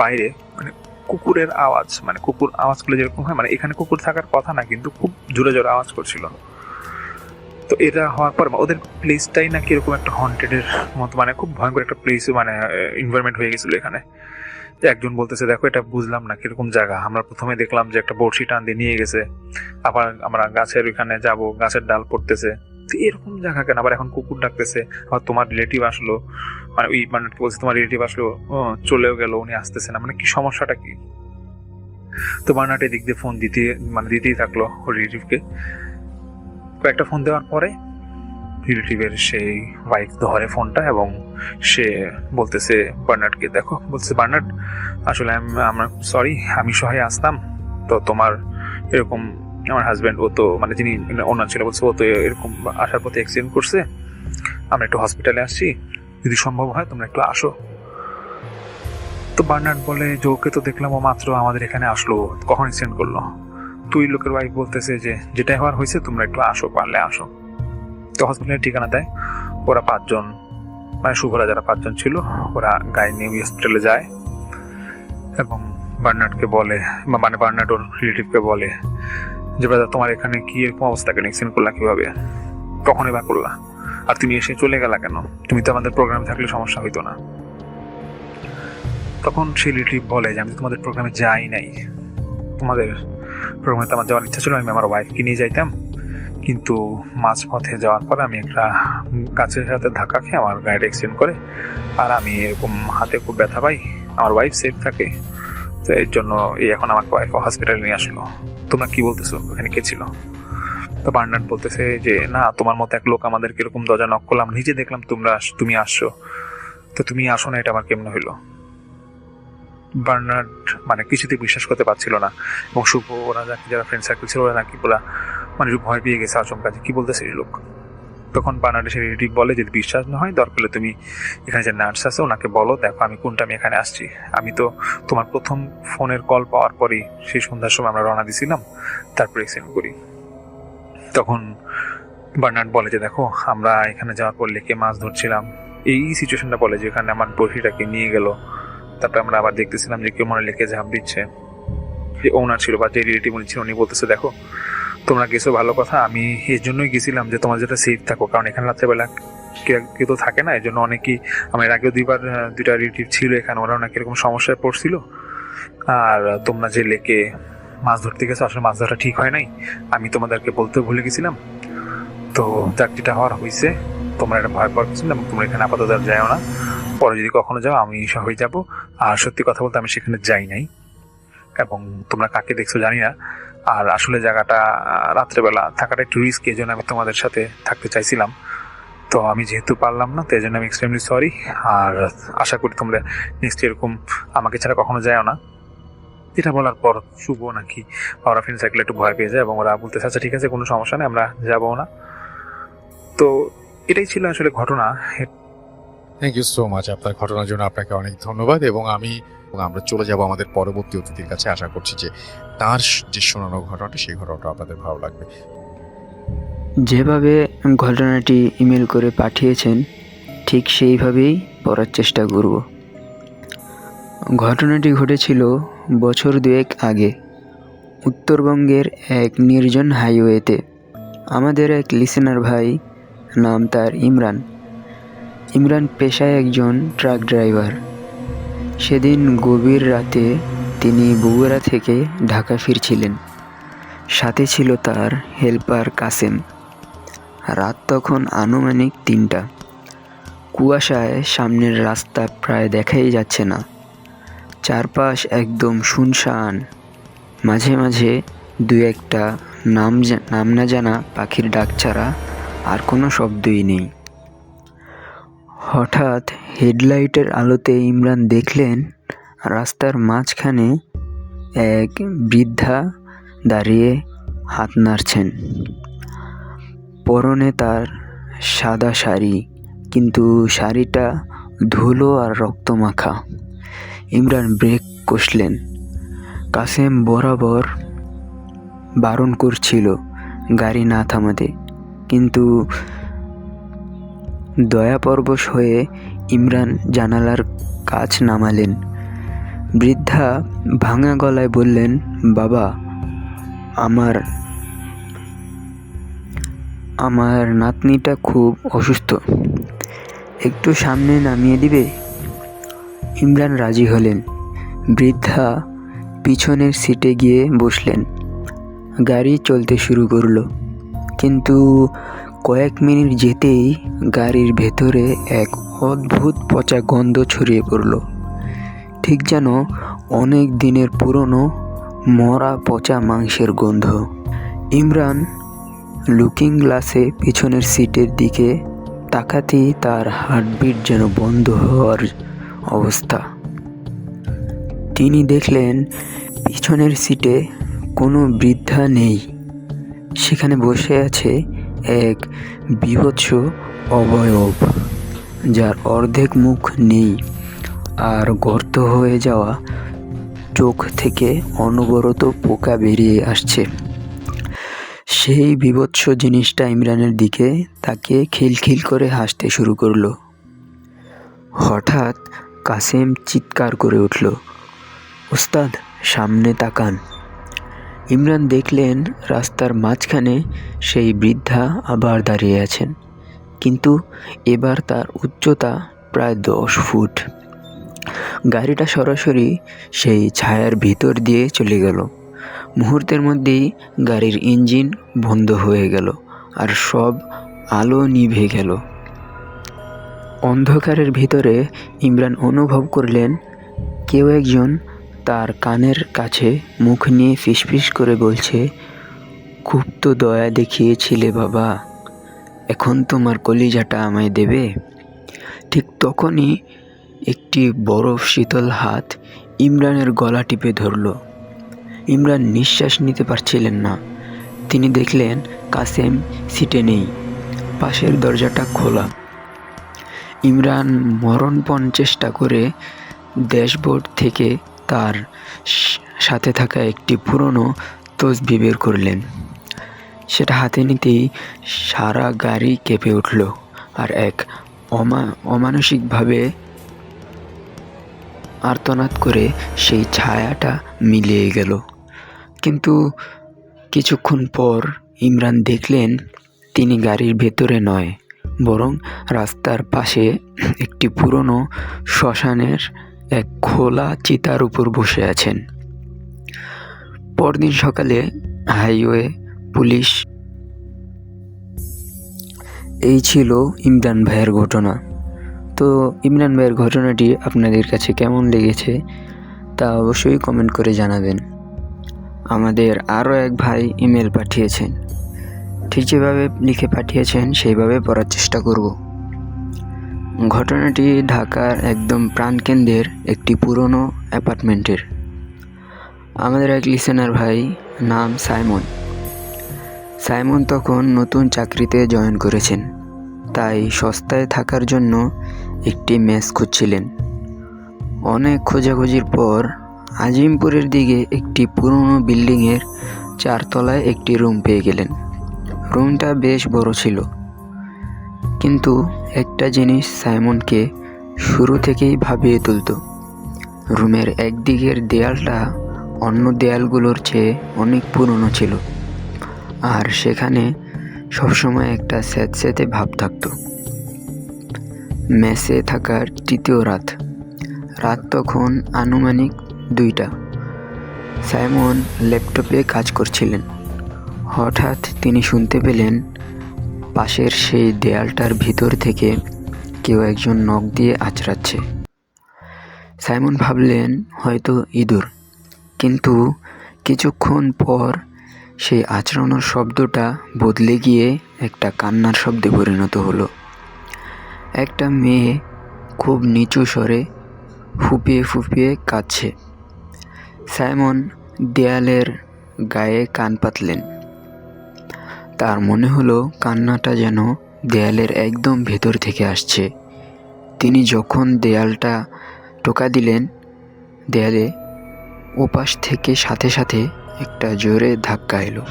Speaker 6: বাইরে মানে কুকুরের আওয়াজ, মানে কুকুর আওয়াজ করলে যেরকম হয়, মানে এখানে কুকুর থাকার কথা না, কিন্তু খুব জোরে জোরে আওয়াজ করছিল। তো এটা হওয়ার পর ওদের প্লেসটাই নাকি এরকম একটা হন্টেডের মতো, মানে খুব ভয়ঙ্কর একটা প্লেস, মানে এনভায়রনমেন্ট হয়ে গেছিল এখানে। যে একজন বলতেছে দেখো এটা বুঝলাম না কিরকম জায়গা, আমরা প্রথমে দেখলাম যে একটা বড়শি টান দিয়ে নিয়ে গেছে, আবার আমরা গাছের ওইখানে যাব, গাছের ডাল পড়তেছে, তো এরকম জায়গা কেন, আবার এখন কুকুর ডাকতেছে, আবার তোমার রিলেটিভ আসলো, মানে ওই মানে বলছে তোমার রিলেটিভ আসলো, চলেও গেল, উনি আসতেছে না, মানে কি সমস্যাটা কি। তো বার্নার্ড দিক দিয়ে ফোন দিতেই থাকলো ওর রিলেটিভকে। কয়েকটা ফোন দেওয়ার পরে রিলেটিভের সেই ওয়াইফ ধরে ফোনটা এবং সে বলতেছে বার্নার্ডকে, দেখো বলছে বার্নার্ড আসলে আমরা সরি, আমি সহায় আসতাম, তো তোমার এরকম আমার হাজব্যান্ড, ও তো মানে যিনি ওনার ছিল, বলছে ও তো এরকম আসার পথে অ্যাক্সিডেন্ট করছে, আমরা একটু হসপিটালে আসছি, যদি সম্ভব হয় তোমরা একটু আসো। তো বার্নার্ড বলে যে ওকে তো দেখলাম ও মাত্র আমাদের এখানে আসলো, কখন অ্যাক্সিডেন্ট করলো। তুই লোকের ওয়াইফ বলতেছে যে যেটাই হওয়ার হয়েছে তোমরা একটু আসো, পারলে আসো। তো হসপিটালের ঠিকানা দেয়, ওরা 5 জন, মানে শুভরা যারা 5 জন ছিল, ওরা গাড়ি নিয়ে হসপিটালে যায় এবং বার্নার্ডকে বলে, মানে বার্নার্ড ওর রিলেটিভকে বলে যে ব্রাদার তোমার এখানে কি এরকম অবস্থা, কেন অ্যাক্সিডেন্ট করলা কিভাবে, কখনই বা করলা, আর তুমি এসে চলে গেলা কেন, তুমি তো আমাদের প্রোগ্রামে থাকলে সমস্যা হইতো না। তখন সেই রিলেটিভ বলে যে আমি তো তোমাদের প্রোগ্রামে যাই নাই, তোমাদের প্রোগ্রামে তো আমার যাওয়ার ইচ্ছা ছিল, আমি আমার ওয়াইফকে নিয়ে যাইতাম, কিন্তু মাঝপথে যাওয়ার পর আমি একটা গাছের সাথে ধাক্কা খেয়ে আমার গাড়িটা অ্যাক্সিডেন্ট করে, আর আমি এরকম হাতে খুব ব্যথা পাই, আমার ওয়াইফ সেফ থাকে, তো এর জন্য এখন আমার ওয়াইফ হসপিটালে নিয়ে আসলো, তোমরা কি বলতেছো, ওখানে কে ছিল। তো বার্নার্ড বলতেছে যে না, তোমার মতো এক লোক আমাদের কিরকম দরজা নক করলাম, নিজে দেখলাম তুমি আসছো, তো তুমি আসো না, এটা আমার কেমন হইলো। বার্নার্ড মানে কিছুতে বিশ্বাস করতে পারছিল না এবং শুভ ওরা যারা ফ্রেন্ড সার্কেল ছিল ওরা নাকি বলা মানে ভয় পেয়ে গেছে আচমকা, কি বলতেছে এই লোক। তখন বার্নার্ডের সেই রিলেটিভ বলে যদি বিশ্বাস না হয় দরকার হলে তুমি এখানে যে নার্স আছে ওনাকে বলো, দেখো আমি কোনটা আমি এখানে আসছি, আমি তো তোমার প্রথম ফোনের কল পাওয়ার পরেই সেই সন্ধ্যার সময় আমরা রওনা দিছিলাম, তারপরে অ্যাক্সিডেন্ট করি। তখন বার্নার্ড বলে যে দেখো আমরা এখানে যাওয়ার পর লেকে মাছ ধরছিলাম, এই সিচুয়েশনটা বলে যে এখানে আমার বড়শিটাকে নিয়ে গেল, তারপরে আমরা আবার দেখতেছিলাম যে কেউ মনে লেকে ঝাঁপ দিচ্ছে, যে ওনার ছিল বা যে রিলেটিভ উনি ছিল উনি বলতেছে দেখো তোমরা গেছো ভালো কথা, আমি এর জন্যই গেছিলাম যে তোমার যেটা সেফ থাকো, কারণ এখানে রাত্রেবেলা কেউ তো থাকে না, এই জন্য অনেকেই আমার আগেও দুইটা রিলেটিভ ছিল এখানে, ওরা অনেক এরকম সমস্যায় পড়ছিল, আর তোমরা যে লেকে মাছ ধরতে গেছো আসলে মাছ ধরাটা ঠিক হয় নাই, আমি তোমাদেরকে বলতে ভুলে গেছিলাম, তো যাক যেটা হওয়ার হয়েছে, তোমরা এটা ভয় পাওয়ার কিছু না, তোমরা এখানে আপাতত আর যাও না, পরে যদি কখনো যাও আমি সবাই যাব, আর সত্যি কথা বলতে আমি সেখানে যাই নাই এবং তোমরা কাকে দেখছো জানি না, আর আসলে জায়গাটা রাত্রেবেলা থাকাটা একটু রিস্ক, এই জন্য আমি তোমাদের সাথে থাকতে চাইছিলাম, তো আমি যেহেতু পারলাম না, তো এই জন্য আমি এক্সট্রিমলি সরি, আর আশা করি তোমরা নেক্সট এরকম আমাকে ছাড়া কখনো যাও না। এটা বলার পর শুভ নাকি ওরা ফ্রেন্ড সার্কেল একটু ভয় পেয়ে যায় এবং ওরা বলতে আচ্ছা ঠিক আছে কোনো সমস্যা নেই আমরা যাবো না। তো এটাই ছিল আসলে ঘটনা।
Speaker 1: থ্যাংক ইউ সো মাচ আপনার ঘটনার জন্য, আপনাকে অনেক ধন্যবাদ এবং আমরা চলে যাব আমাদের পরবর্তী অতিথির কাছে, আশা করছি যে তার যে শোনানো ঘটনাটা সেই ঘটনাটা আপনাদের ভালো লাগবে।
Speaker 7: যেভাবে ঘটনাটি ইমেল করে পাঠিয়েছেন ঠিক সেইভাবেই পড়ার চেষ্টা করব। ঘটনাটি ঘটেছিল বছর 2 আগে উত্তরবঙ্গের এক নির্জন হাইওয়েতে। আমাদের এক লিসেনার ভাই, নাম তার ইমরান পেশায় একজন ট্রাক ড্রাইভার। সেদিন গভীর রাতে তিনি বগুড়া থেকে ঢাকা ফিরছিলেন, সাথে ছিল তার হেল্পার কাসেম। রাত তখন আনুমানিক 3টা। কুয়াশায় সামনের রাস্তা প্রায় দেখাই যাচ্ছে না। চারপাশ একদম শুনশান, মাঝে মাঝে দু একটা নাম না জানা পাখির ডাক ছাড়া আর কোনো শব্দই নেই। হঠাৎ হেডলাইটের আলোতে ইমরান দেখলেন রাস্তার মাঝখানে এক বৃদ্ধা দাঁড়িয়ে হাত নাড়ছেন। পরনে তার সাদা শাড়ি, কিন্তু শাড়িটা ধুলো আর রক্তমাখা। ইমরান ব্রেক কষলেন। কাসেম বরাবর বারণ করছিল গাড়ি না থামাতে, কিন্তু দয়াপরবশ হয়ে ইমরান জানালার কাচ নামালেন। বৃদ্ধা ভাঙা গলায় বললেন, বাবা, আমার নাতনিটা খুব অসুস্থ, একটু সামনে নামিয়ে দিবে? ইমরান রাজি হলেন। বৃদ্ধা পিছনের সিটে গিয়ে বসলেন। গাড়ি চলতে শুরু করলো, কিন্তু কয়েক মিনিট যেতেই গাড়ির ভেতরে এক অদ্ভুত পচা গন্ধ ছড়িয়ে পড়ল, ঠিক যেন অনেক দিনের পুরনো মরা পচা মাংসের গন্ধ। ইমরান লুকিং গ্লাসে পিছনের সিটের দিকে তাকাতেই তার হার্টবিট যেন বন্ধ হওয়ার অবস্থা। তিনি দেখলেন পিছনের সিটে কোনো বৃদ্ধা নেই, সেখানে বসে আছে এক বীভৎস অবয়ব, যার অর্ধেক মুখ নেই আর গর্ত হয়ে যাওয়া চোখ থেকে অনবরত পোকা বেরিয়ে আসছে। সেই বীভৎস জিনিসটা ইমরানের দিকে তাকিয়ে খিলখিল করে হাসতে শুরু করলো। হঠাৎ কাসেম চিৎকার করে উঠল, ওস্তাদ, সামনে তাকান! ইমরান দেখলেন রাস্তার মাঝখানে সেই বৃদ্ধা আবার দাঁড়িয়ে আছেন, কিন্তু এবার তার উচ্চতা প্রায় 10 ফুট। গাড়িটা সরাসরি সেই ছায়ার ভিতর দিয়ে চলে গেল। মুহূর্তের মধ্যেই গাড়ির ইঞ্জিন বন্ধ হয়ে গেল আর সব আলো নিভে গেল। অন্ধকারের ভিতরে ইমরান অনুভব করলেন কেউ একজন তার কানের কাছে মুখ নিয়ে ফিসফিস করে বলছে, খুব তো দয়া দেখিয়েছিলে বাবা, এখন তোমার কলিজাটা আমায় দেবে? ঠিক তখনই একটি বরফ শীতল হাত ইমরানের গলা টিপে ধরল। ইমরান নিঃশ্বাস নিতে পারছিলেন না। তিনি দেখলেন কাসেম সিটে নেই, পাশের দরজাটা খোলা। ইমরান মরণপণ চেষ্টা করে ড্যাশবোর্ড থেকে তার সাথে থাকা একটি পুরনো তসবি বের করলেন। সেটা হাতে নিতেই সারা গাড়ি কেঁপে উঠল আর এক অমানসিকভাবে আর্তনাদ করে সেই ছায়াটা মিলিয়ে গেল। কিন্তু কিছুক্ষণ পর ইমরান দেখলেন তিনি গাড়ির ভেতরে নয়, বরং রাস্তার পাশে একটি পুরনো শ্মশানের এক খোলা চিতার উপর বসে আছেন। পরদিন সকালে হাইওয়ে পুলিশ। এই ছিল ইমরান ভাইয়ের ঘটনা। তো ইমরান ভাইয়ের ঘটনাটি আপনাদের কাছে কেমন লেগেছে তা অবশ্যই কমেন্ট করে জানাবেন। আমাদের আরও এক ভাই ইমেল পাঠিয়েছেন, ঠিক যেভাবে লিখে পাঠিয়েছেন সেইভাবে পড়ার চেষ্টা করব। ঘটনাটি ঢাকার একদম প্রাণকেন্দ্রের একটি পুরনো অ্যাপার্টমেন্টের। আমাদের এক লিসেনার ভাই, নাম সাইমন তখন নতুন চাকরিতে জয়েন করেছেন, তাই সস্তায় থাকার জন্য একটি মেস খুঁজছিলেন। অনেক খোঁজাখুঁজির পর আজিমপুরের দিকে একটি পুরনো বিল্ডিংয়ের 4 তলায় একটি রুম পেয়ে গেলেন। রুমটা বেশ বড় ছিল, কিন্তু একটা জিনিস সাইমনকে শুরু থেকেই ভাবিয়ে তুলত। রুমের একদিকের দেয়ালটা অন্য দেয়ালগুলোর চেয়ে অনেক পুরনো ছিল, আর সেখানে সবসময় একটা স্যাঁতস্যাঁতে ভাব থাকত। মেসে থাকার তৃতীয় রাত তখন আনুমানিক 2টা। সাইমন ল্যাপটপে কাজ করছিলেন। হঠাৎ তিনি শুনতে পেলেন পাশের সেই দেয়ালটার ভিতর থেকে কেউ একজন নখ দিয়ে আঁচড়াচ্ছে। সাইমন ভাবলেন হয়তো ইঁদুর, কিন্তু কিছুক্ষণ পর সেই আঁচড়ানোর শব্দটা বদলে গিয়ে একটা কান্নার শব্দে পরিণত হলো। একটা মেয়ে খুব নিচু স্বরে ফুপিয়ে ফুপিয়ে কাঁদছে। সাইমন দেয়ালের গায়ে কান পাতলেন। তার মনে হলো কান্নাটা যেন দেয়ালের একদম ভেতর থেকে আসছে। তিনি যখন দেয়ালটা টোকা দিলেন, দেয়ালে ওপাশ থেকে সাথে সাথে একটা জোরে ধাক্কা এলো।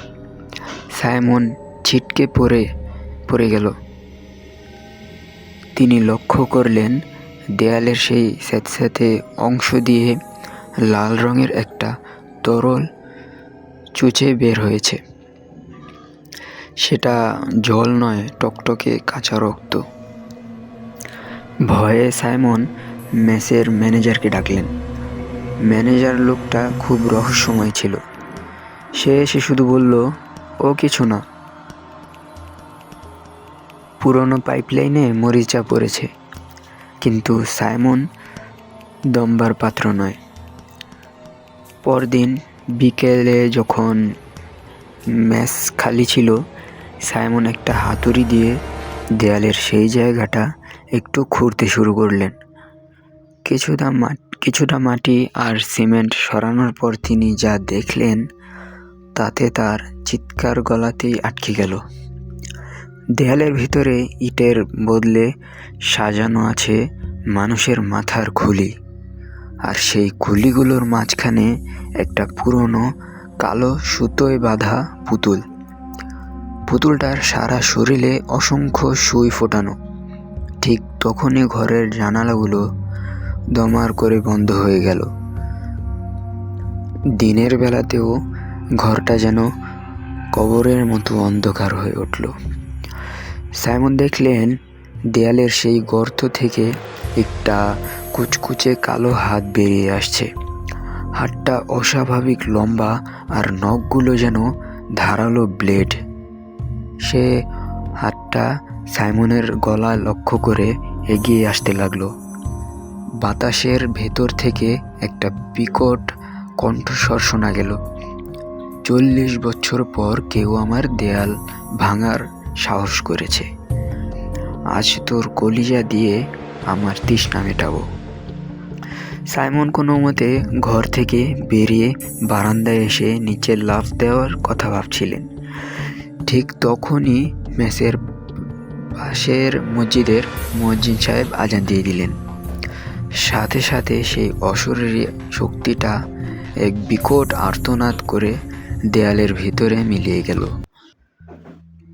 Speaker 7: সাইমন ছিটকে পড়ে গেল। তিনি লক্ষ্য করলেন দেয়ালের সেই স্যাঁতস্যাঁতে অংশ দিয়ে লাল রঙের একটা তরল চুচে বের হয়েছে। সেটা জল নয়, টকটকে কাঁচা রক্ত। ভয়ে সাইমন মেসের ম্যানেজারকে ডাকলেন। ম্যানেজার লোকটা খুব রহস্যময় ছিল। সে এসে শুধু বলল, ও কিছু না, পুরনো পাইপলাইনে মরিচা পড়েছে। কিন্তু সাইমন দমবার পাত্র নয়। পরদিন বিকেলে যখন মেস খালি ছিল, সাইমন একটা হাতুড়ি দিয়ে দেয়ালের সেই জায়গাটা একটু খুঁড়তে শুরু করলেন। কিছুটা মাটি আর সিমেন্ট সরানোর পর তিনি যা দেখলেন তাতে তার চিৎকার গলাতেই আটকে গেল। দেয়ালের ভিতরে ইটের বদলে সাজানো আছে মানুষের মাথার খুলি, আর সেই খুলিগুলোর মাঝখানে একটা পুরনো কালো সুতোয় বাঁধা পুতুল। পুতুলটার সারা শরীরে অসংখ্য সুই ফোটানো। ঠিক তখনই ঘরের জানালাগুলো দমার করে বন্ধ হয়ে গেল। দিনের বেলাতেও ঘরটা যেন কবরের মতো অন্ধকার হয়ে উঠল। সাইমন দেখলেন দেয়ালের সেই গর্ত থেকে একটা কুচকুচে কালো হাত বেরিয়ে আসছে। হাতটা অস্বাভাবিক লম্বা, আর নখগুলো যেন ধারালো ব্লেড। সে হাতটা সাইমনের গলা লক্ষ্য করে এগিয়ে আসতে লাগলো। বাতাসের ভেতর থেকে একটা বিকট কণ্ঠস্বর শোনা গেল, 40 বছর পর কেউ আমার দেয়াল ভাঙার সাহস করেছে। আজ তোর কলিজা দিয়ে আমার তৃষ্ণা মেটাবো। সাইমন কোনো মতে ঘর থেকে বেরিয়ে বারান্দায় এসে নিচে লাফ দেওয়ার কথা ভাবছিলেন। ঠিক তখনই মেসের পাশের মসজিদের মুয়াজ্জিন সাহেব আজান দিয়ে দিলেন। সাথে সাথে সেই অশরীরী শক্তিটা এক বিকট আর্তনাদ করে দেয়ালের ভিতরে মিলিয়ে গেল।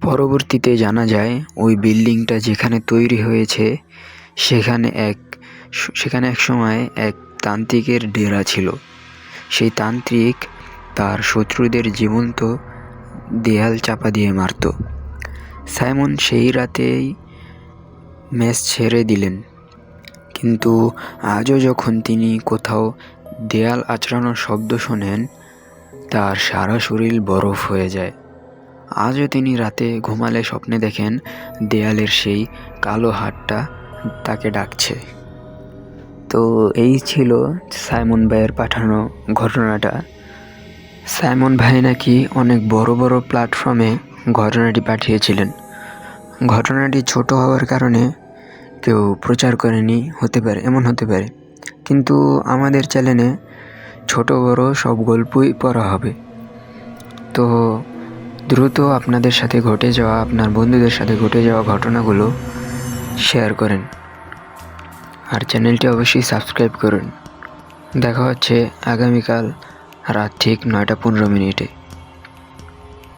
Speaker 7: পরবর্তীতে জানা যায় ওই বিল্ডিংটা যেখানে তৈরি হয়েছে সেখানে এক সময় এক তান্ত্রিকের ডেরা ছিল। সেই তান্ত্রিক তার শত্রুদের জীবন্ত দেয়াল চাপা দিয়ে মারত। সাইমন সেই রাতেই মেস ছেড়ে দিলেন, কিন্তু আজও যখন তিনি কোথাও দেয়াল আঁচড়ানোর শব্দ শোনেন, তার সারা শরীর বরফ হয়ে যায়। আজও তিনি রাতে ঘুমালে স্বপ্নে দেখেন দেয়ালের সেই কালো হাতটা তাকে ডাকছে। তো এই ছিল সাইমন ভাইয়ের পাঠানো ঘটনাটা। সাইমন ভাই নাকি অনেক বড় বড় প্ল্যাটফর্মে ঘটনাটি পাঠিয়েছিলেন। ঘটনাটি ছোট হওয়ার কারণে কেউ প্রচার করেনি, এমন হতে পারে, কিন্তু আমাদের চ্যানেলে ছোট বড় সব গল্পই পড়া হবে। তো দ্রুত আপনাদের সাথে ঘটে যাওয়া, আপনার বন্ধুদের সাথে ঘটে যাওয়া ঘটনাগুলো শেয়ার করেন, আর চ্যানেলটি অবশ্যই সাবস্ক্রাইব করুন। দেখা হচ্ছে আগামীকাল রাত ঠিক 9টা 15 মিনিটে।